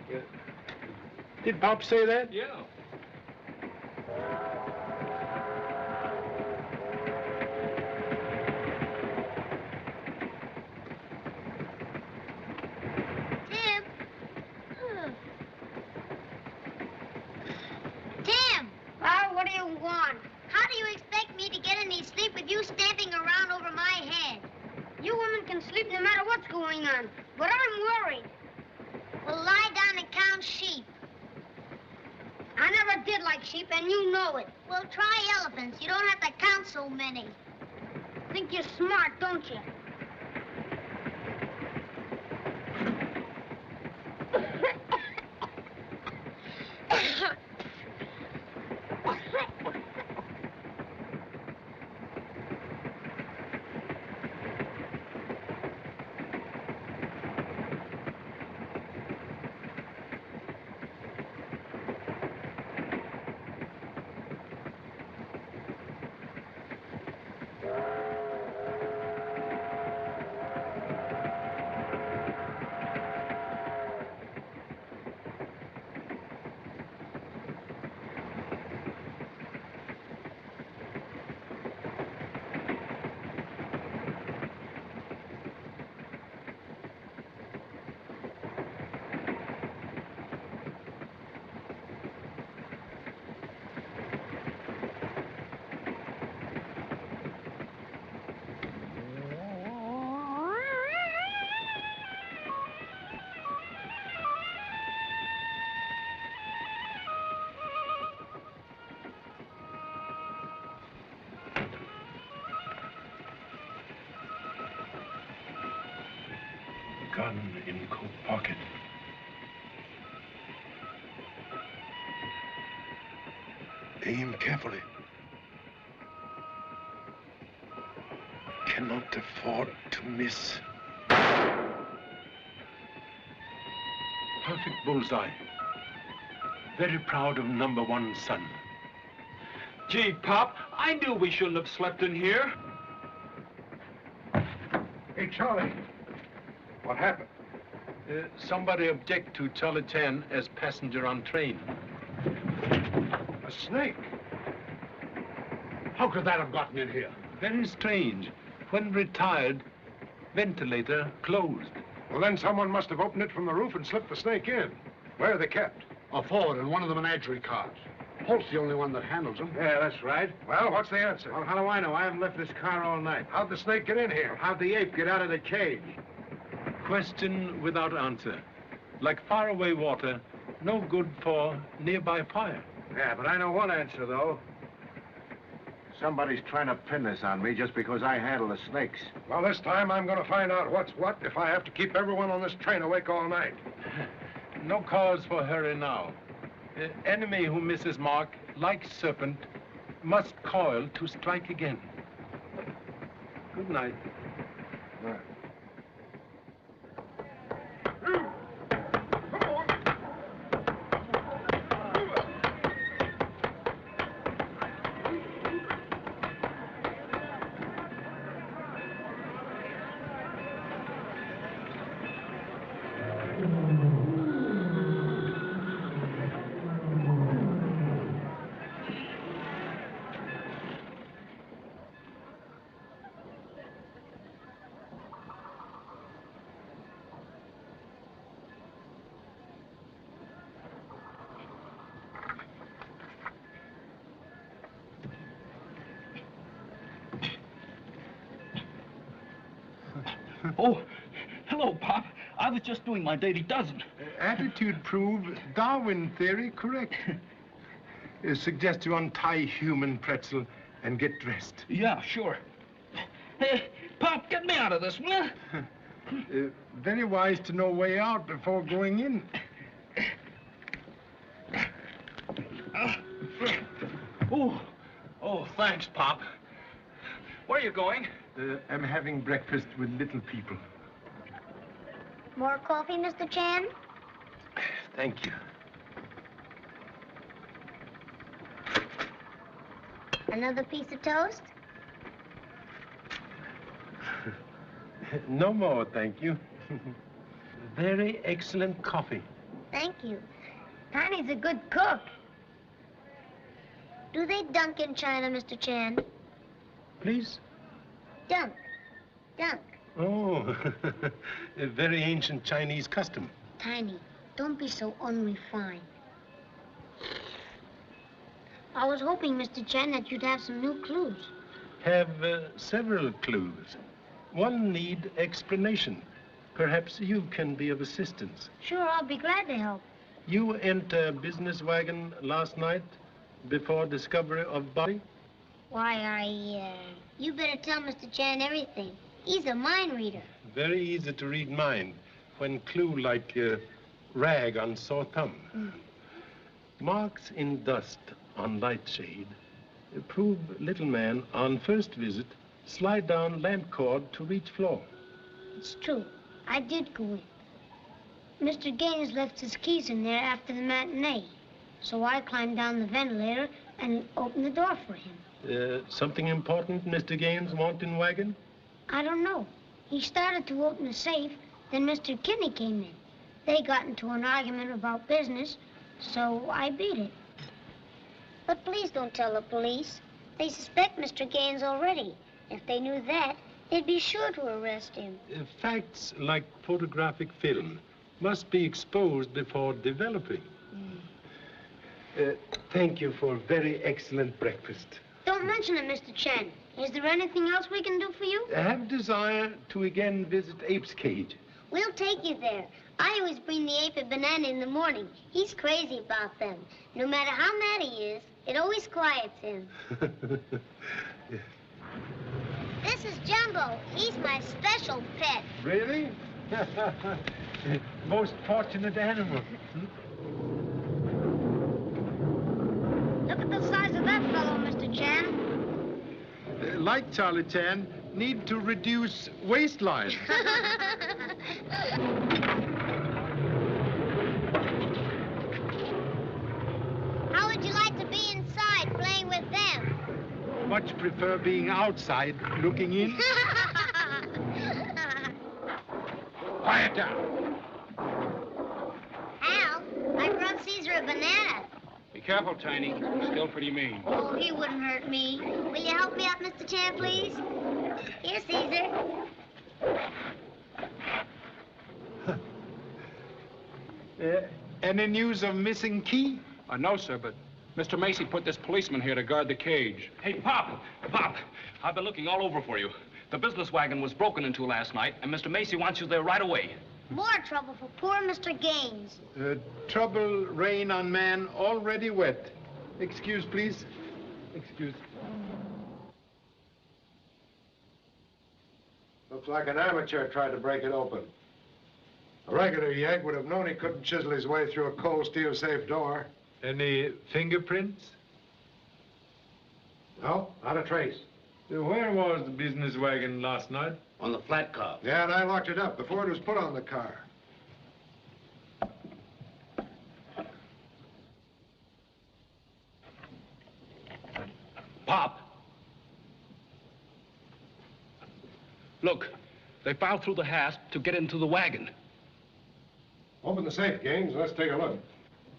Speaker 3: Did Pop say that?
Speaker 13: Yeah.
Speaker 5: Tim! Well, what do you want? How do you expect me to get any sleep with you stamping around over my head? You women can sleep no matter what's going on, but I'm worried. Well, lie down and count sheep. I never did like sheep, and you know it. Well, try elephants. You don't have to count so many. Think you're smart, don't you?
Speaker 3: Gun in coat pocket. Aim carefully. Cannot afford to miss. Perfect bullseye. Very proud of #1 son.
Speaker 6: Gee, Pop, I knew we shouldn't have slept in here.
Speaker 15: Hey, Charlie. What happened?
Speaker 3: Somebody object to Charlie Chan as passenger on train.
Speaker 15: A snake? How could that have gotten in here?
Speaker 3: Very strange. When retired, ventilator closed.
Speaker 15: Well, then someone must have opened it from the roof and slipped the snake in. Where are they kept?
Speaker 2: Forward in one of the menagerie cars. Holt's the only one that handles them.
Speaker 15: Yeah, that's right. Well, what's the answer?
Speaker 2: Well, how do I know? I haven't left this car all night.
Speaker 15: How'd the snake get in here?
Speaker 2: How'd the ape get out of the cage?
Speaker 3: Question without answer. Like faraway water, no good for nearby fire.
Speaker 15: Yeah, but I know one answer, though.
Speaker 8: Somebody's trying to pin this on me just because I handle the snakes.
Speaker 15: Well, this time I'm going to find out what's what if I have to keep everyone on this train awake all night.
Speaker 3: No cause for hurry now. Enemy who misses mark, like serpent, must coil to strike again. Good night.
Speaker 15: Right.
Speaker 13: Oh, hello, Pop. I was just doing my daily dozen.
Speaker 3: Attitude prove Darwin theory correct. Suggest you untie human pretzel and get dressed.
Speaker 13: Yeah, sure. Hey, Pop, get me out of this, will you?
Speaker 3: Very wise to know way out before going in.
Speaker 13: thanks, Pop. Where are you going?
Speaker 3: I'm having breakfast with little people.
Speaker 5: More coffee, Mr. Chan?
Speaker 3: Thank you.
Speaker 5: Another piece of toast?
Speaker 3: No more, thank you. Very excellent coffee.
Speaker 5: Thank you. Tiny's a good cook. Do they dunk in China, Mr. Chan?
Speaker 3: Please?
Speaker 5: Dunk. Dunk.
Speaker 3: Oh, a very ancient Chinese custom.
Speaker 5: Tiny, don't be so unrefined. I was hoping, Mr. Chan, that you'd have some new clues.
Speaker 3: Have several clues. One need explanation. Perhaps you can be of assistance.
Speaker 5: Sure, I'll be glad to help.
Speaker 3: You enter a business wagon last night before discovery of body?
Speaker 5: Why, you better tell Mr. Chan everything. He's a mind reader.
Speaker 3: Very easy to read mind when clue like rag on sore thumb. Marks in dust on light shade prove little man on first visit slide down lamp cord to reach floor.
Speaker 5: It's true. I did go in. Mr. Gaines left his keys in there after the matinee. So I climbed down the ventilator and opened the door for him.
Speaker 3: Something important Mr. Gaines want in wagon?
Speaker 5: I don't know. He started to open the safe, then Mr. Kinney came in. They got into an argument about business, so I beat it. But please don't tell the police. They suspect Mr. Gaines already. If they knew that, they'd be sure to arrest him.
Speaker 3: Facts like photographic film must be exposed before developing. Thank you for very excellent breakfast.
Speaker 5: Don't mention it, Mr. Chan. Is there anything else we can do for you?
Speaker 3: I have desire to again visit Ape's cage.
Speaker 5: We'll take you there. I always bring the ape a banana in the morning. He's crazy about them. No matter how mad he is, it always quiets him. This is Jumbo. He's my special pet.
Speaker 3: Really? Most fortunate animal.
Speaker 5: Look at the size of that fellow, Mr. Chan.
Speaker 3: Like Charlie Chan, need to reduce waistline.
Speaker 5: How would you like to be inside playing with them?
Speaker 3: Much prefer being outside looking in. Quiet down.
Speaker 5: Hal, I brought Caesar a banana.
Speaker 6: Be careful, Tiny. He's still pretty mean.
Speaker 5: Oh, he wouldn't hurt me. Will you help me out, Mr. Chan, please? Here, Caesar.
Speaker 3: Any news of missing key?
Speaker 6: No, sir, but Mr. Macy put this policeman here to guard the cage.
Speaker 13: Hey, Pop! Pop! I've been looking all over for you. The business wagon was broken into last night, and Mr. Macy wants you there right away.
Speaker 5: More trouble for poor Mr. Gaines.
Speaker 3: Trouble rain on man already wet. Excuse, please. Excuse.
Speaker 15: Looks like an amateur tried to break it open. A regular yank would have known he couldn't chisel his way through a cold steel safe door.
Speaker 3: Any fingerprints?
Speaker 15: No, not a trace.
Speaker 3: Where was the business wagon last night?
Speaker 2: On the flat car.
Speaker 15: Yeah, and I locked it up before it was put on the car.
Speaker 13: Pop! Look, they filed through the hasp to get into the wagon.
Speaker 15: Open the safe, Gaines. Let's take a look.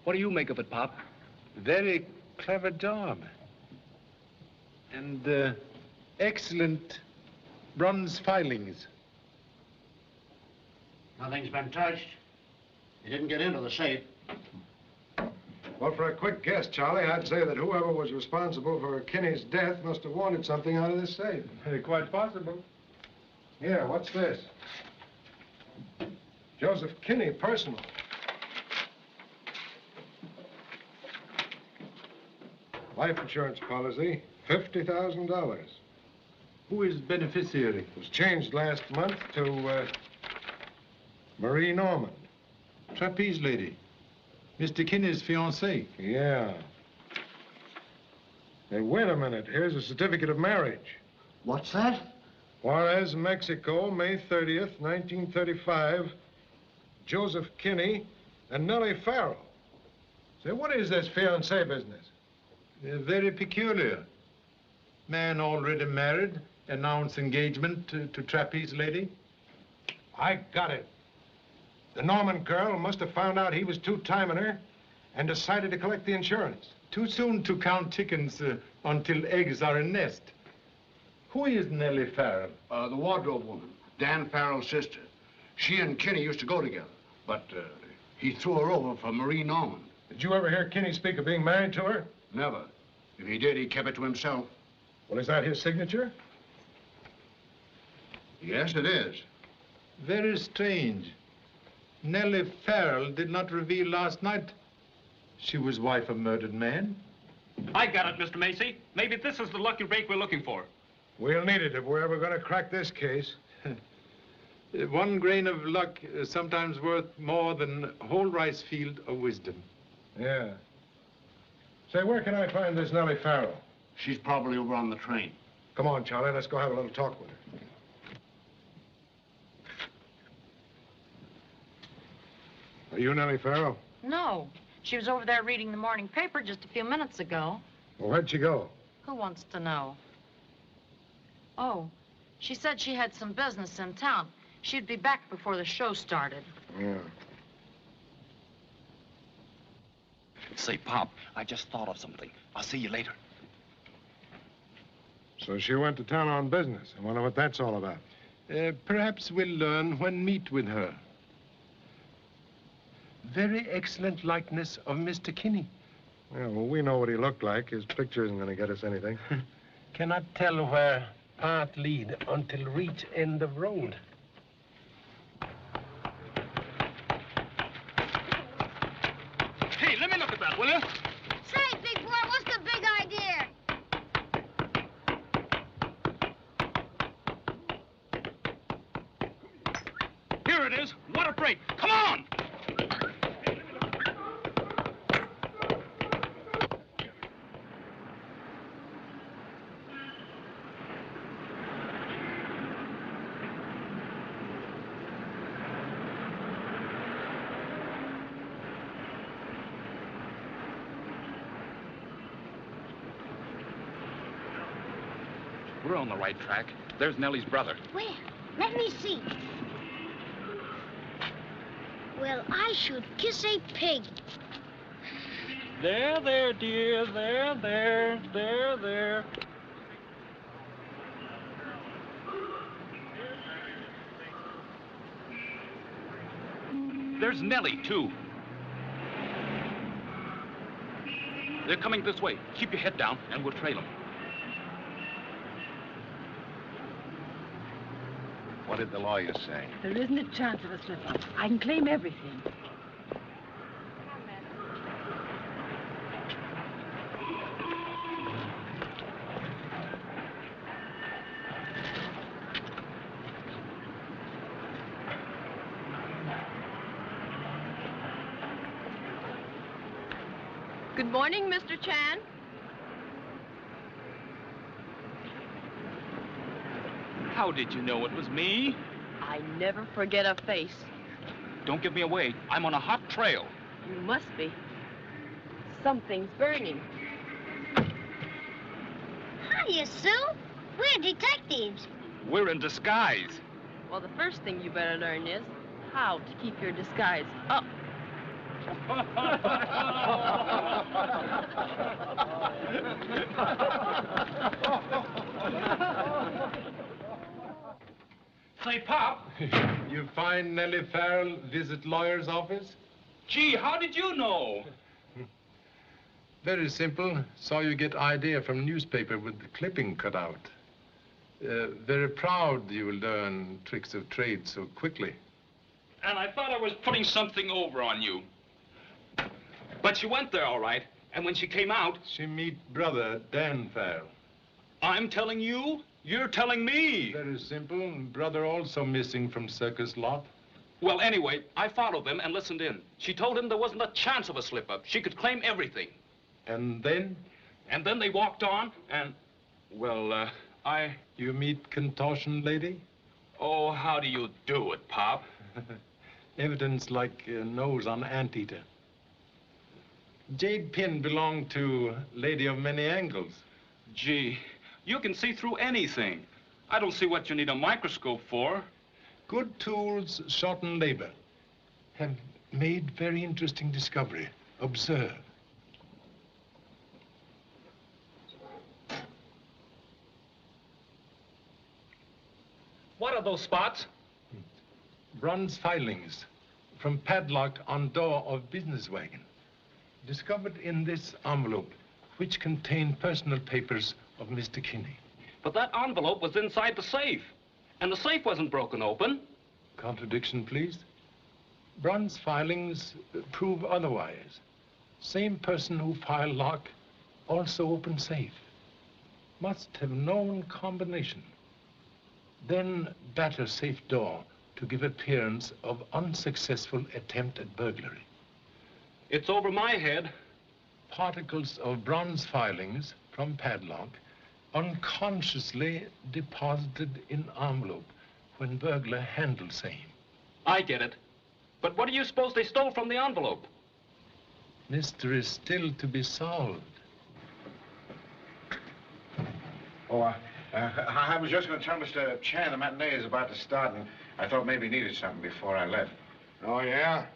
Speaker 13: What do you make of it, Pop?
Speaker 3: Very clever job. And excellent bronze filings.
Speaker 2: Nothing's been touched. You didn't get into the safe.
Speaker 15: Well, for a quick guess, Charlie, I'd say that whoever was responsible for Kinney's death must have wanted something out of this safe.
Speaker 3: Quite possible.
Speaker 15: Here, what's this? Joseph Kinney, personal. Life insurance policy, $50,000.
Speaker 3: Who is beneficiary?
Speaker 15: It was changed last month to Marie Norman.
Speaker 3: Trapeze lady. Mr. Kinney's fiancée.
Speaker 15: Yeah. Hey, wait a minute. Here's a certificate of marriage.
Speaker 2: What's that?
Speaker 15: Juarez, Mexico, May 30th, 1935. Joseph Kinney and Nellie Farrell. Say, what is this fiancé business?
Speaker 3: Very peculiar. Man already married, announced engagement to trapeze lady.
Speaker 15: I got it. The Norman girl must have found out he was two-timing her and decided to collect the insurance.
Speaker 3: Too soon to count chickens until eggs are in nest. Who is Nellie Farrell?
Speaker 2: The wardrobe woman, Dan Farrell's sister. She and Kinney used to go together, but he threw her over for Marie Norman.
Speaker 15: Did you ever hear Kinney speak of being married to her?
Speaker 2: Never. If he did, he kept it to himself.
Speaker 15: Well, is that his signature?
Speaker 2: Yes, it is.
Speaker 3: Very strange. Nellie Farrell did not reveal last night she was wife of murdered man.
Speaker 13: I got it, Mr. Macy. Maybe this is the lucky break we're looking for.
Speaker 15: We'll need it if we're ever going to crack this case.
Speaker 3: One grain of luck is sometimes worth more than a whole rice field of wisdom.
Speaker 15: Yeah. Say, where can I find this Nellie Farrell?
Speaker 2: She's probably over on the train.
Speaker 15: Come on, Charlie, let's go have a little talk with her. Are you Nellie Farrell?
Speaker 17: No. She was over there reading the morning paper just a few minutes ago.
Speaker 15: Well, where'd she go?
Speaker 17: Who wants to know? Oh, she said she had some business in town. She'd be back before the show started.
Speaker 15: Yeah.
Speaker 13: Say, Pop, I just thought of something. I'll see you later.
Speaker 15: So she went to town on business. I wonder what that's all about.
Speaker 3: Perhaps we'll learn when meet with her. Very excellent likeness of Mr. Kinney.
Speaker 15: Yeah, well, we know what he looked like. His picture isn't going to get us anything.
Speaker 18: Cannot tell where path lead until reach end of road.
Speaker 13: Hey, let me look at that, will you?
Speaker 5: Say, big boy, what's the big idea?
Speaker 13: Here it is. What a break. Come on! We're on the right track. There's Nellie's brother.
Speaker 5: Where? Let me see. Well, I should kiss a pig.
Speaker 13: There, there, dear. There, there, there, there. There's Nellie, too. They're coming this way. Keep your head down, and we'll trail them.
Speaker 8: What did the lawyer say?
Speaker 10: There isn't a chance of a slip-up. I can claim everything.
Speaker 16: Good morning, Mr. Chan.
Speaker 13: How did you know it was me?
Speaker 16: I never forget a face.
Speaker 13: Don't give me away. I'm on a hot trail.
Speaker 16: You must be. Something's burning.
Speaker 5: Hiya, Sue. We're detectives.
Speaker 13: We're in disguise.
Speaker 16: Well, the first thing you better learn is how to keep your disguise up.
Speaker 13: Say, Pop.
Speaker 3: You find Nellie Farrell visit lawyer's office?
Speaker 13: Gee, how did you know?
Speaker 3: Very simple. Saw you get idea from newspaper with the clipping cut out. Very proud you will learn tricks of trade so quickly.
Speaker 13: And I thought I was putting something over on you. But she went there all right. And when she came out...
Speaker 3: She meet brother, Dan Farrell.
Speaker 13: I'm telling you? You're telling me.
Speaker 3: Very simple. Brother also missing from Circus lot.
Speaker 13: Well, anyway, I followed them and listened in. She told him there wasn't a chance of a slip-up. She could claim everything.
Speaker 3: And then
Speaker 6: And then they walked on, and, well,
Speaker 3: You meet contortion lady?
Speaker 6: Oh, how do you do it, Pop?
Speaker 3: Evidence like nose on anteater. Jade pin belonged to lady of many angles.
Speaker 6: Gee, you can see through anything. I don't see what you need a microscope for.
Speaker 3: Good tools shorten labor. Have made very interesting discovery. Observe.
Speaker 6: What are those spots?
Speaker 3: Bronze filings from padlock on door of business wagon. Discovered in this envelope, which contained personal papers of Mr. Kinney.
Speaker 6: But that envelope was inside the safe, and the safe wasn't broken open.
Speaker 3: Contradiction, please. Bronze filings prove otherwise. Same person who filed lock also opened safe. Must have known combination. Then batter safe door to give appearance of unsuccessful attempt at burglary.
Speaker 6: It's over my head.
Speaker 3: Particles of bronze filings from padlock unconsciously deposited in envelope when burglar handled same.
Speaker 6: I get it. But what do you suppose they stole from the envelope?
Speaker 3: Mystery still to be solved.
Speaker 8: Oh, I was just going to tell Mr. Chan the matinee is about to start, and I thought maybe he needed something before I left.
Speaker 15: Oh, yeah?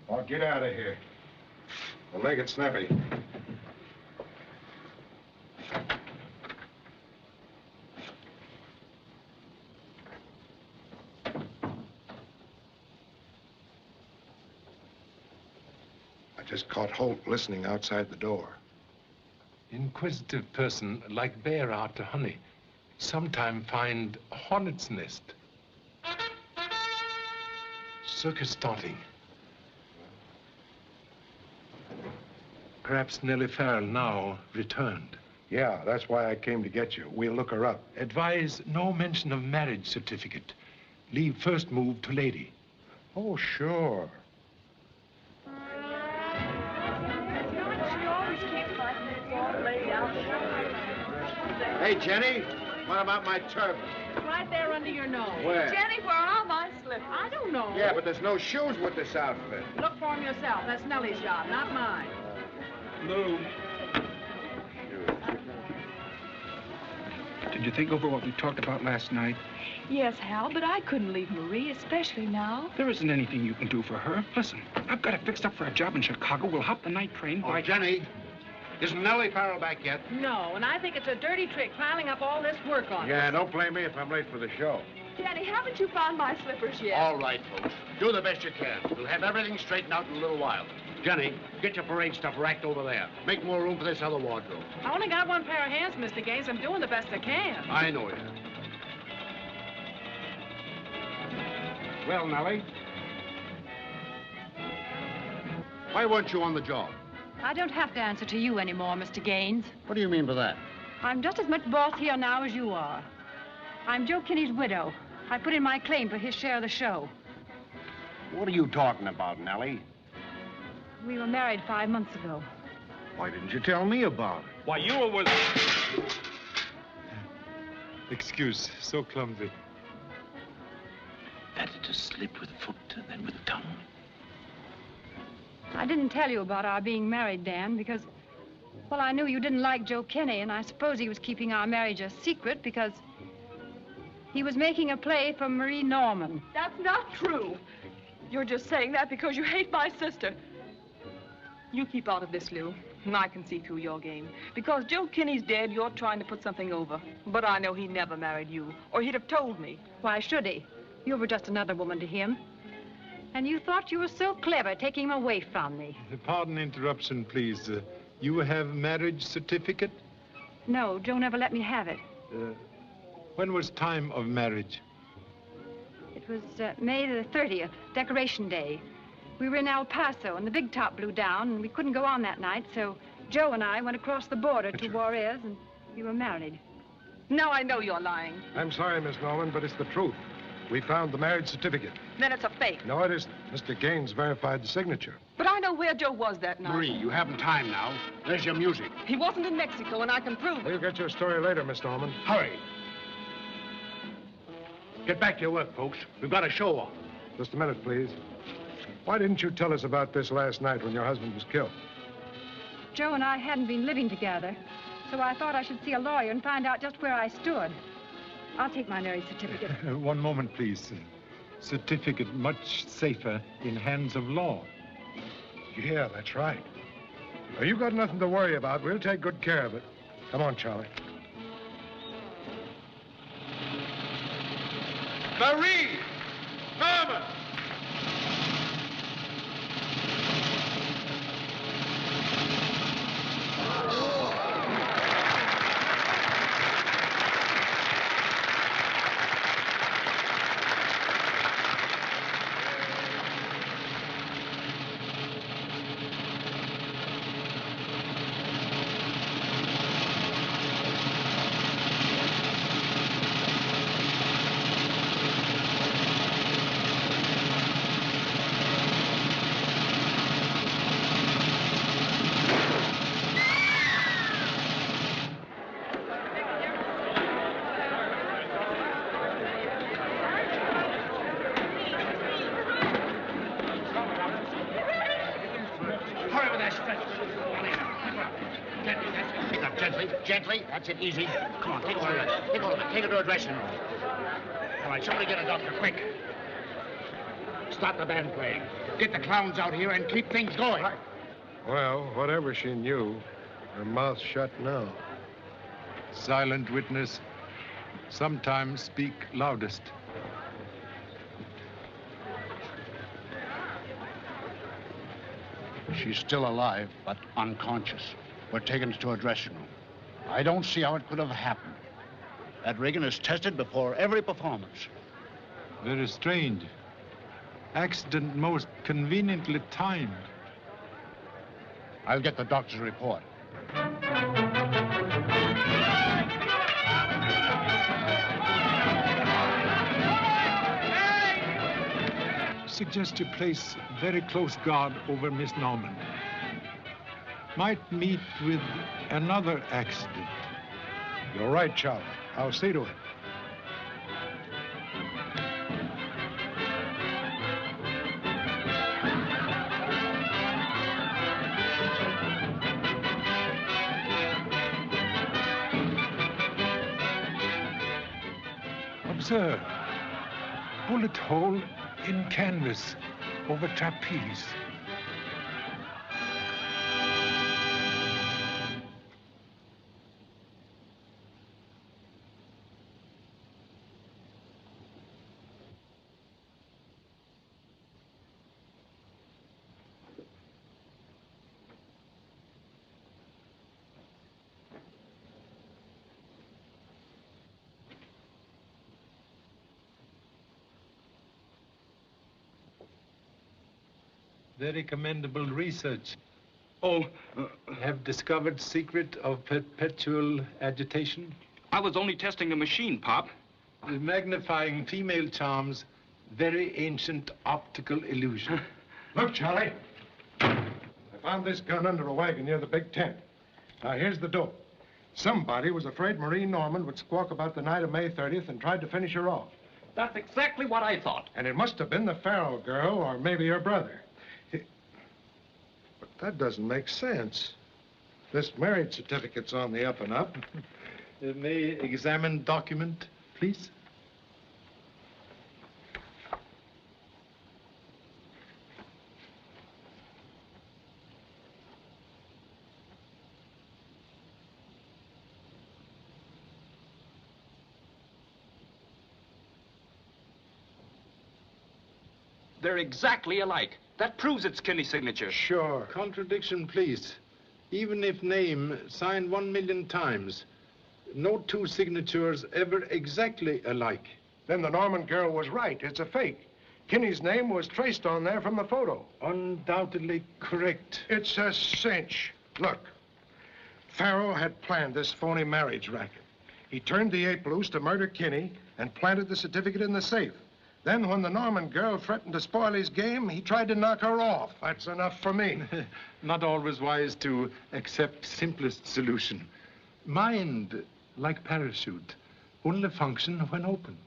Speaker 15: Well, get out of here. We'll make it snappy. I just caught Holt listening outside the door.
Speaker 3: Inquisitive person, like bear after honey, sometime find a hornet's nest. Circus starting. Perhaps Nellie Farrell now returned.
Speaker 15: Yeah, that's why I came to get you. We'll look her up.
Speaker 3: Advise no mention of marriage certificate. Leave first move to lady.
Speaker 15: Oh, sure.
Speaker 2: Hey, Jenny, what about my turban?
Speaker 16: It's right there under your nose.
Speaker 2: Where?
Speaker 16: Jenny, where are my slippers? I don't know.
Speaker 2: Yeah, but there's no shoes with this outfit.
Speaker 16: Look for them yourself. That's Nellie's job, not mine.
Speaker 6: Lou.
Speaker 19: Did you think over what we talked about last night?
Speaker 7: Yes, Hal, but I couldn't leave Marie, especially now.
Speaker 19: There isn't anything you can do for her. Listen, I've got it fixed up for a job in Chicago. We'll hop the night train by...
Speaker 2: Oh, Jenny, isn't Nellie Farrell back yet?
Speaker 16: No, and I think it's a dirty trick piling up all this work on
Speaker 2: Yeah,
Speaker 16: us.
Speaker 2: don't blame me if I'm late for the show.
Speaker 7: Jenny, haven't you found my slippers yet?
Speaker 2: All right, folks. Do the best you can. We'll have everything straightened out in a little while. Jenny, get your parade stuff racked over there. Make more room for this other wardrobe.
Speaker 16: I only got one pair of hands, Mr. Gaines. I'm doing the best I can.
Speaker 2: I know it.
Speaker 15: Well, Nellie?
Speaker 2: Why weren't you on the job?
Speaker 10: I don't have to answer to you anymore, Mr. Gaines.
Speaker 2: What do you mean by that?
Speaker 10: I'm just as much boss here now as you are. I'm Joe Kinney's widow. I put in my claim for his share of the show.
Speaker 2: What are you talking about, Nellie?
Speaker 10: We were married 5 months ago.
Speaker 2: Why didn't you tell me about it?
Speaker 6: Why, you were with...
Speaker 3: Excuse, so clumsy.
Speaker 19: Better to slip with foot than with tongue.
Speaker 10: I didn't tell you about our being married, Dan, because, well, I knew you didn't like Joe Kinney, and I suppose he was keeping our marriage a secret because he was making a play for Marie Norman.
Speaker 7: That's not true. You're just saying that because you hate my sister. You keep out of this, Lou, and I can see through your game. Because Joe Kinney's dead, you're trying to put something over. But I know he never married you, or he'd have told me.
Speaker 10: Why should he? You were just another woman to him. And you thought you were so clever, taking him away from me.
Speaker 3: Pardon interruption, please. You have marriage certificate?
Speaker 10: No, Joe never let me have it.
Speaker 3: When was time of marriage?
Speaker 10: It was May the 30th, Decoration Day. We were in El Paso, and the big top blew down, and we couldn't go on that night, so Joe and I went across the border to Juarez, and we were married.
Speaker 16: Now I know you're lying.
Speaker 15: I'm sorry, Miss Norman, but it's the truth. We found the marriage certificate.
Speaker 7: Then it's a fake.
Speaker 15: No, it isn't. Mr. Gaines verified the signature.
Speaker 7: But I know where Joe was that night.
Speaker 2: Marie, you haven't time now. There's your music.
Speaker 7: He wasn't in Mexico, and I can prove it.
Speaker 15: We'll get your story later, Miss Norman.
Speaker 2: Hurry. Get back to your work, folks. We've got a show on.
Speaker 15: Just a minute, please. Why didn't you tell us about this last night when your husband was killed?
Speaker 10: Joe and I hadn't been living together, so I thought I should see a lawyer and find out just where I stood. I'll take my marriage certificate.
Speaker 3: One moment, please. Certificate much safer in hands of law.
Speaker 15: Yeah, that's right. Well, you've got nothing to worry about. We'll take good care of it. Come on, Charlie.
Speaker 12: Marie! Norman!
Speaker 2: Gently, that's it, easy. Come on, take hold of it. Take hold of it. Take it to a dressing room. All right, somebody get a doctor, quick. Stop the band playing. Get the clowns out here and keep things going.
Speaker 15: Well, whatever she knew, her mouth's shut now.
Speaker 3: Silent witness sometimes speak loudest.
Speaker 2: She's still alive, but unconscious. We're taking her to a dressing room. I don't see how it could have happened. That Reagan is tested before every performance.
Speaker 3: Very strange. Accident most conveniently timed.
Speaker 2: I'll get the doctor's report.
Speaker 3: Suggest you place very close guard over Miss Norman. Might meet with another accident.
Speaker 15: You're right, Charlie. I'll see to it.
Speaker 3: Observe. Bullet hole in canvas over trapeze. Very commendable research.
Speaker 6: Oh.
Speaker 3: Have discovered secret of perpetual agitation?
Speaker 6: I was only testing a machine, Pop.
Speaker 3: Magnifying female charms, very ancient optical illusion.
Speaker 15: Look, Charlie. I found this gun under a wagon near the big tent. Now, here's the dope. Somebody was afraid Marie Norman would squawk about the night of May 30th and tried to finish her off.
Speaker 13: That's exactly what I thought.
Speaker 15: And it must have been the Farrell girl or maybe her brother. But that doesn't make sense. This marriage certificate's on the up and up.
Speaker 3: May examine document, please?
Speaker 6: They're exactly alike. That proves it's Kinney's signature.
Speaker 3: Sure. Contradiction, please. Even if name signed 1,000,000 times, no two signatures ever exactly alike.
Speaker 15: Then the Norman girl was right. It's a fake. Kinney's name was traced on there from the photo.
Speaker 3: Undoubtedly correct.
Speaker 15: It's a cinch. Look, Farrell had planned this phony marriage racket. He turned the ape loose to murder Kinney and planted the certificate in the safe. Then when the Norman girl threatened to spoil his game, he tried to knock her off. That's enough for me.
Speaker 3: Not always wise to accept simplest solution. Mind, like parachute, only function when open.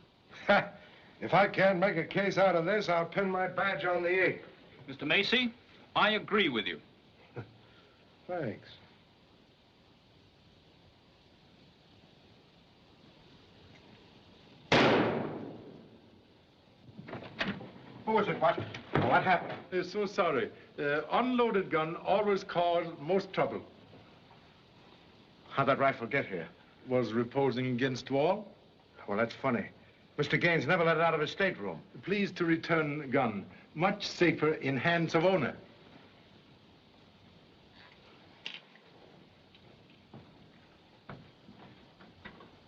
Speaker 15: If I can't make a case out of this, I'll pin my badge on the ape.
Speaker 6: Mr. Macy, I agree with you.
Speaker 15: Thanks. Who was it, what? What happened?
Speaker 3: So sorry. Unloaded gun always cause most trouble.
Speaker 15: How'd that rifle get here?
Speaker 3: Was reposing against wall.
Speaker 15: Well, that's funny. Mr. Gaines never let it out of his stateroom.
Speaker 3: Please to return gun. Much safer in hands of owner.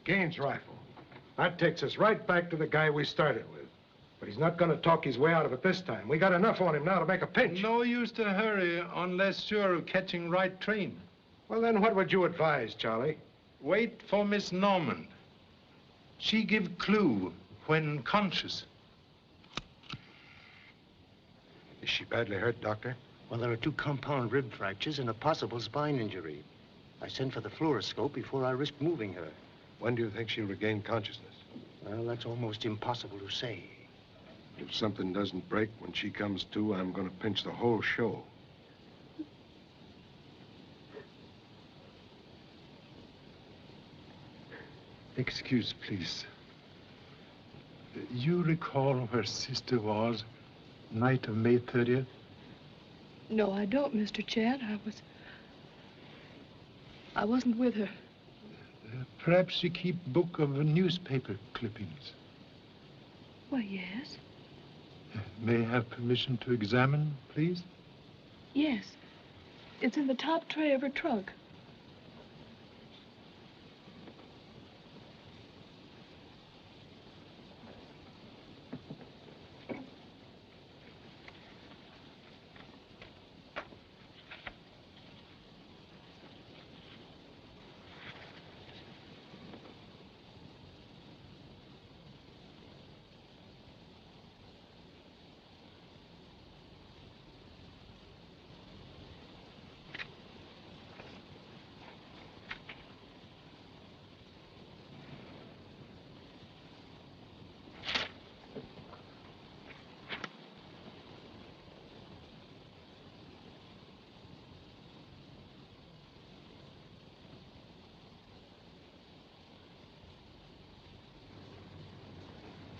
Speaker 15: Gaines' rifle. That takes us right back to the guy we started with. But he's not going to talk his way out of it this time. We got enough on him now to make a pinch.
Speaker 3: No use to hurry unless sure of catching right train.
Speaker 15: Well, then what would you advise, Charlie?
Speaker 3: Wait for Miss Norman. She give clue when conscious.
Speaker 15: Is she badly hurt, Doctor?
Speaker 20: Well, there are 2 compound rib fractures and a possible spine injury. I sent for the fluoroscope before I risked moving her.
Speaker 15: When do you think she'll regain consciousness?
Speaker 20: Well, that's almost impossible to say.
Speaker 15: If something doesn't break when she comes to, I'm going to pinch the whole show.
Speaker 3: Excuse, please. You recall where sister was night of May 30th?
Speaker 7: No, I don't, Mr. Chan. I wasn't with her.
Speaker 3: Perhaps you keep book of newspaper clippings.
Speaker 7: Why, yes.
Speaker 3: May I have permission to examine, please?
Speaker 7: Yes. It's in the top tray of her trunk.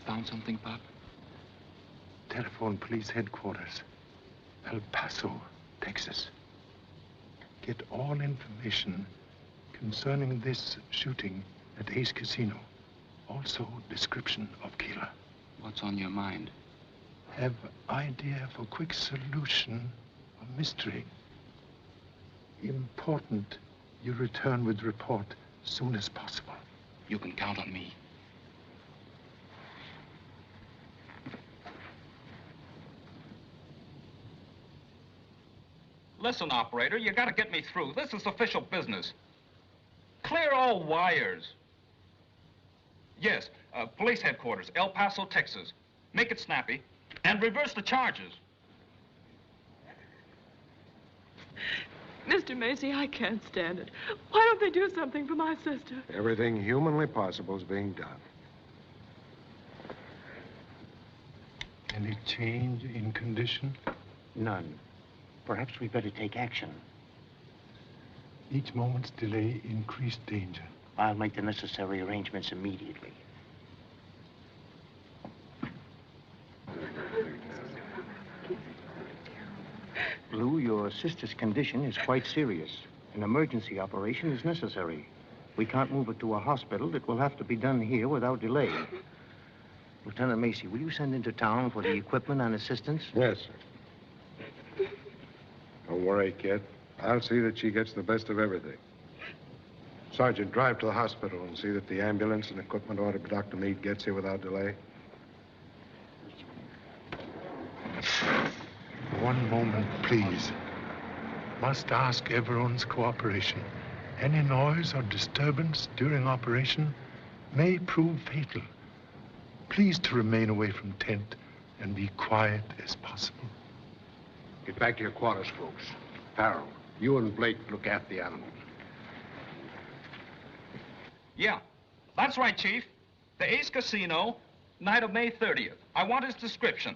Speaker 6: Found something, Pop?
Speaker 3: Telephone police headquarters, El Paso, Texas. Get all information concerning this shooting at Ace Casino. Also, description of killer.
Speaker 6: What's on your mind?
Speaker 3: Have idea for quick solution of mystery. Important you return with report soon as possible.
Speaker 6: You can count on me. Listen, operator, you gotta get me through. This is official business. Clear all wires. Yes, police headquarters, El Paso, Texas. Make it snappy and reverse the charges.
Speaker 7: Mr. Macy, I can't stand it. Why don't they do something for my sister?
Speaker 15: Everything humanly possible is being done.
Speaker 3: Any change in condition?
Speaker 20: None. Perhaps we better take action.
Speaker 3: Each moment's delay increased danger.
Speaker 20: I'll make the necessary arrangements immediately. Lou, your sister's condition is quite serious. An emergency operation is necessary. We can't move her to a hospital. It will have to be done here without delay. Lieutenant Macy, will you send into town for the equipment and assistance?
Speaker 15: Yes, sir. Don't worry, kid. I'll see that she gets the best of everything. Sergeant, drive to the hospital and see that the ambulance and equipment ordered by Dr. Meade gets here without delay.
Speaker 3: One moment, please. Must ask everyone's cooperation. Any noise or disturbance during operation may prove fatal. Please to remain away from tent and be quiet as possible.
Speaker 4: Get back to your quarters, folks. Farrell, you and Blake look after the animals.
Speaker 13: Yeah, that's right, Chief. The Ace Casino, night of May 30th. I want his description.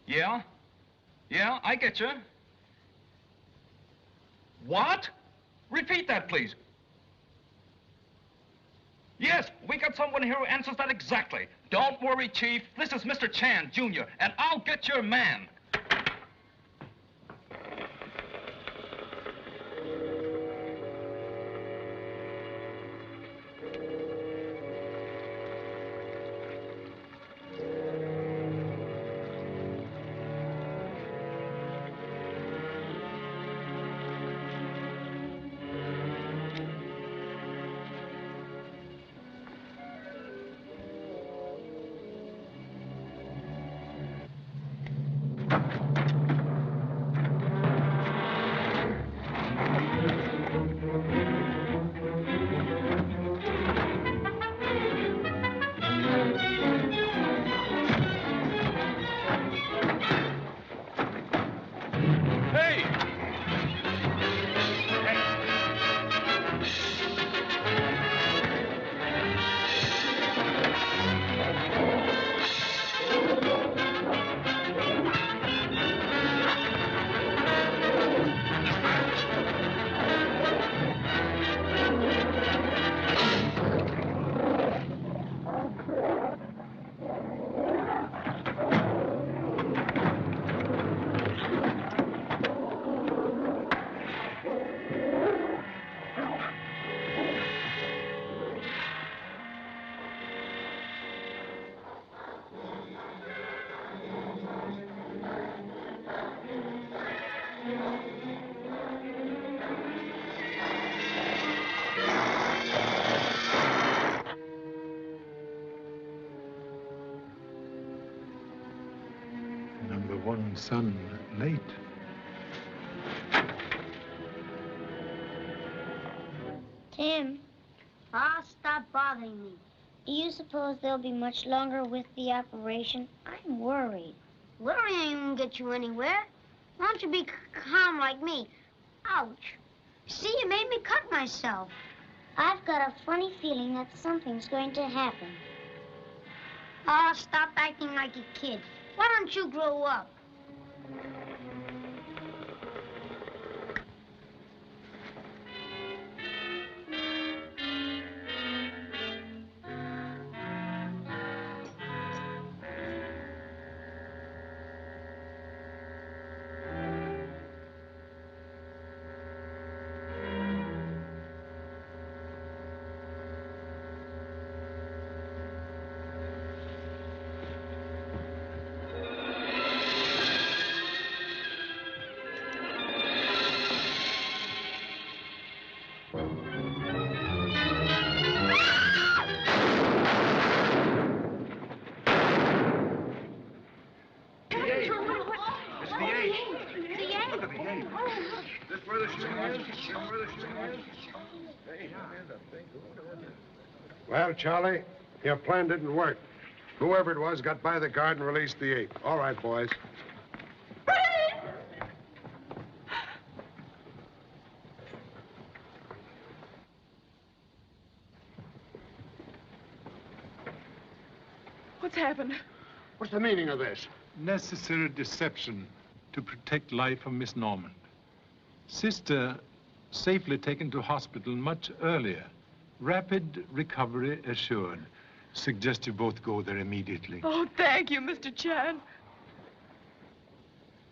Speaker 13: Yeah? Yeah, I get you. What? Repeat that, please. Yes, we got someone here who answers that exactly. Don't worry, Chief. This is Mr. Chan, Jr., and I'll get your man.
Speaker 3: One son late.
Speaker 5: Tim, stop bothering me. Do you suppose they'll be much longer with the operation? I'm worried.
Speaker 21: Worry ain't gonna get you anywhere. Why don't you be calm like me? Ouch. See, you made me cut myself.
Speaker 5: I've got a funny feeling that something's going to happen.
Speaker 21: Stop acting like a kid. Why don't you grow up?
Speaker 15: Well, Charlie, your plan didn't work. Whoever it was got by the guard and released the ape. All right, boys.
Speaker 7: What's happened?
Speaker 4: What's the meaning of this?
Speaker 3: Necessary deception to protect life of Miss Norman. Sister safely taken to hospital much earlier. Rapid recovery assured. Suggest you both go there immediately.
Speaker 7: Oh, thank you, Mr. Chan.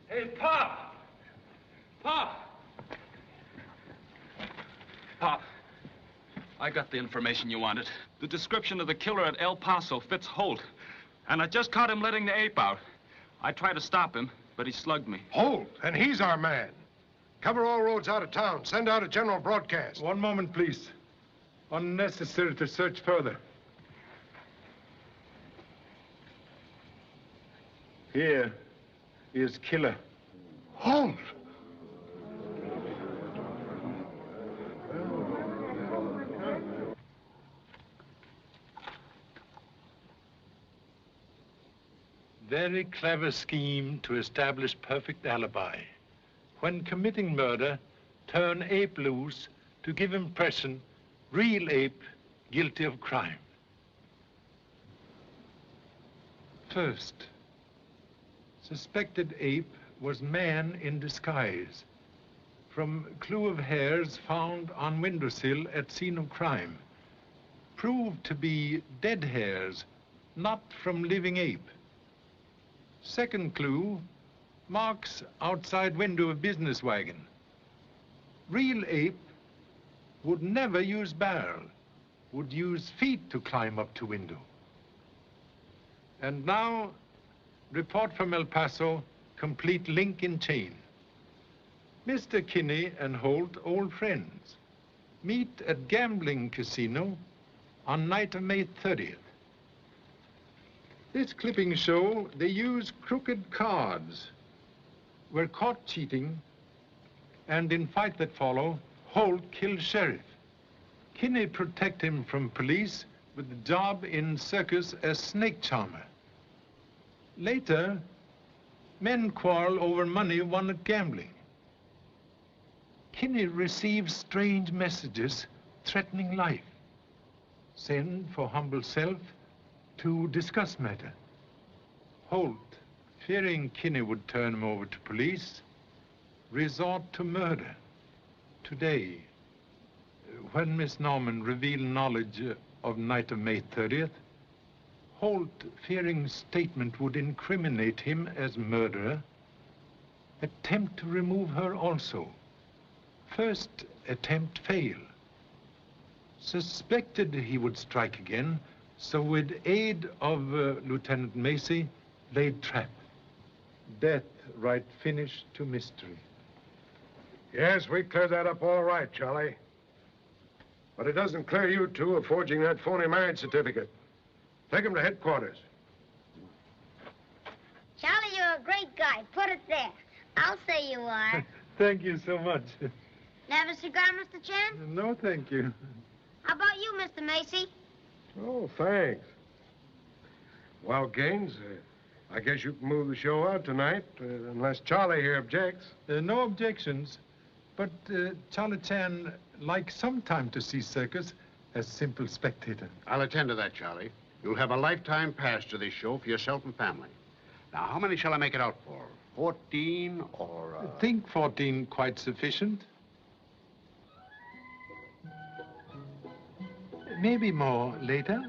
Speaker 13: Hey, Pop! Pop! Pop, I got the information you wanted. The description of the killer at El Paso fits Holt. And I just caught him letting the ape out. I tried to stop him, but he slugged me.
Speaker 15: Holt, and he's our man. Cover all roads out of town. Send out a general broadcast.
Speaker 3: One moment, please. Unnecessary to search further. Here is killer.
Speaker 15: Holt!
Speaker 3: very clever scheme to establish perfect alibi. When committing murder, turn ape loose to give impression real ape guilty of crime. First, suspected ape was man in disguise. From clue of hairs found on windowsill at scene of crime. Proved to be dead hairs, not from living ape. Second clue, marks outside window of business wagon. Real ape would never use barrel, would use feet to climb up to window. And now, report from El Paso, complete link in chain. Mr. Kinney and Holt, old friends, meet at gambling casino on night of May 30th. This clipping show they use crooked cards, were caught cheating, and in fight that follow, Holt kills sheriff. Kinney protect him from police with the job in Circus as snake charmer. Later, men quarrel over money won at gambling. Kinney receives strange messages threatening life. Send for humble self to discuss matter. Holt, fearing Kinney would turn him over to police, resort to murder. Today, when Miss Norman revealed knowledge of night of May 30th, Holt, fearing statement would incriminate him as murderer, attempt to remove her also. First attempt fail. Suspected he would strike again, so with aid of Lieutenant Macy, laid trap. Death right finish to mystery.
Speaker 15: Yes, we cleared that up all right, Charlie. But it doesn't clear you two of forging that phony marriage certificate. Take him to headquarters.
Speaker 21: Charlie, you're a great guy. Put it there. I'll say you are.
Speaker 3: Thank you so much.
Speaker 21: Have a cigar, Mr. Chan?
Speaker 3: No, thank you.
Speaker 21: How about you, Mr. Macy?
Speaker 15: Oh, thanks. Well, Gaines, I guess you can move the show out tonight, unless Charlie here objects.
Speaker 3: No objections, but Charlie Chan likes sometime to see Circus as simple spectator.
Speaker 2: I'll attend to that, Charlie. You'll have a lifetime pass to this show for yourself and family. Now, how many shall I make it out for? 14 or...
Speaker 3: I think 14 quite sufficient. Maybe more later.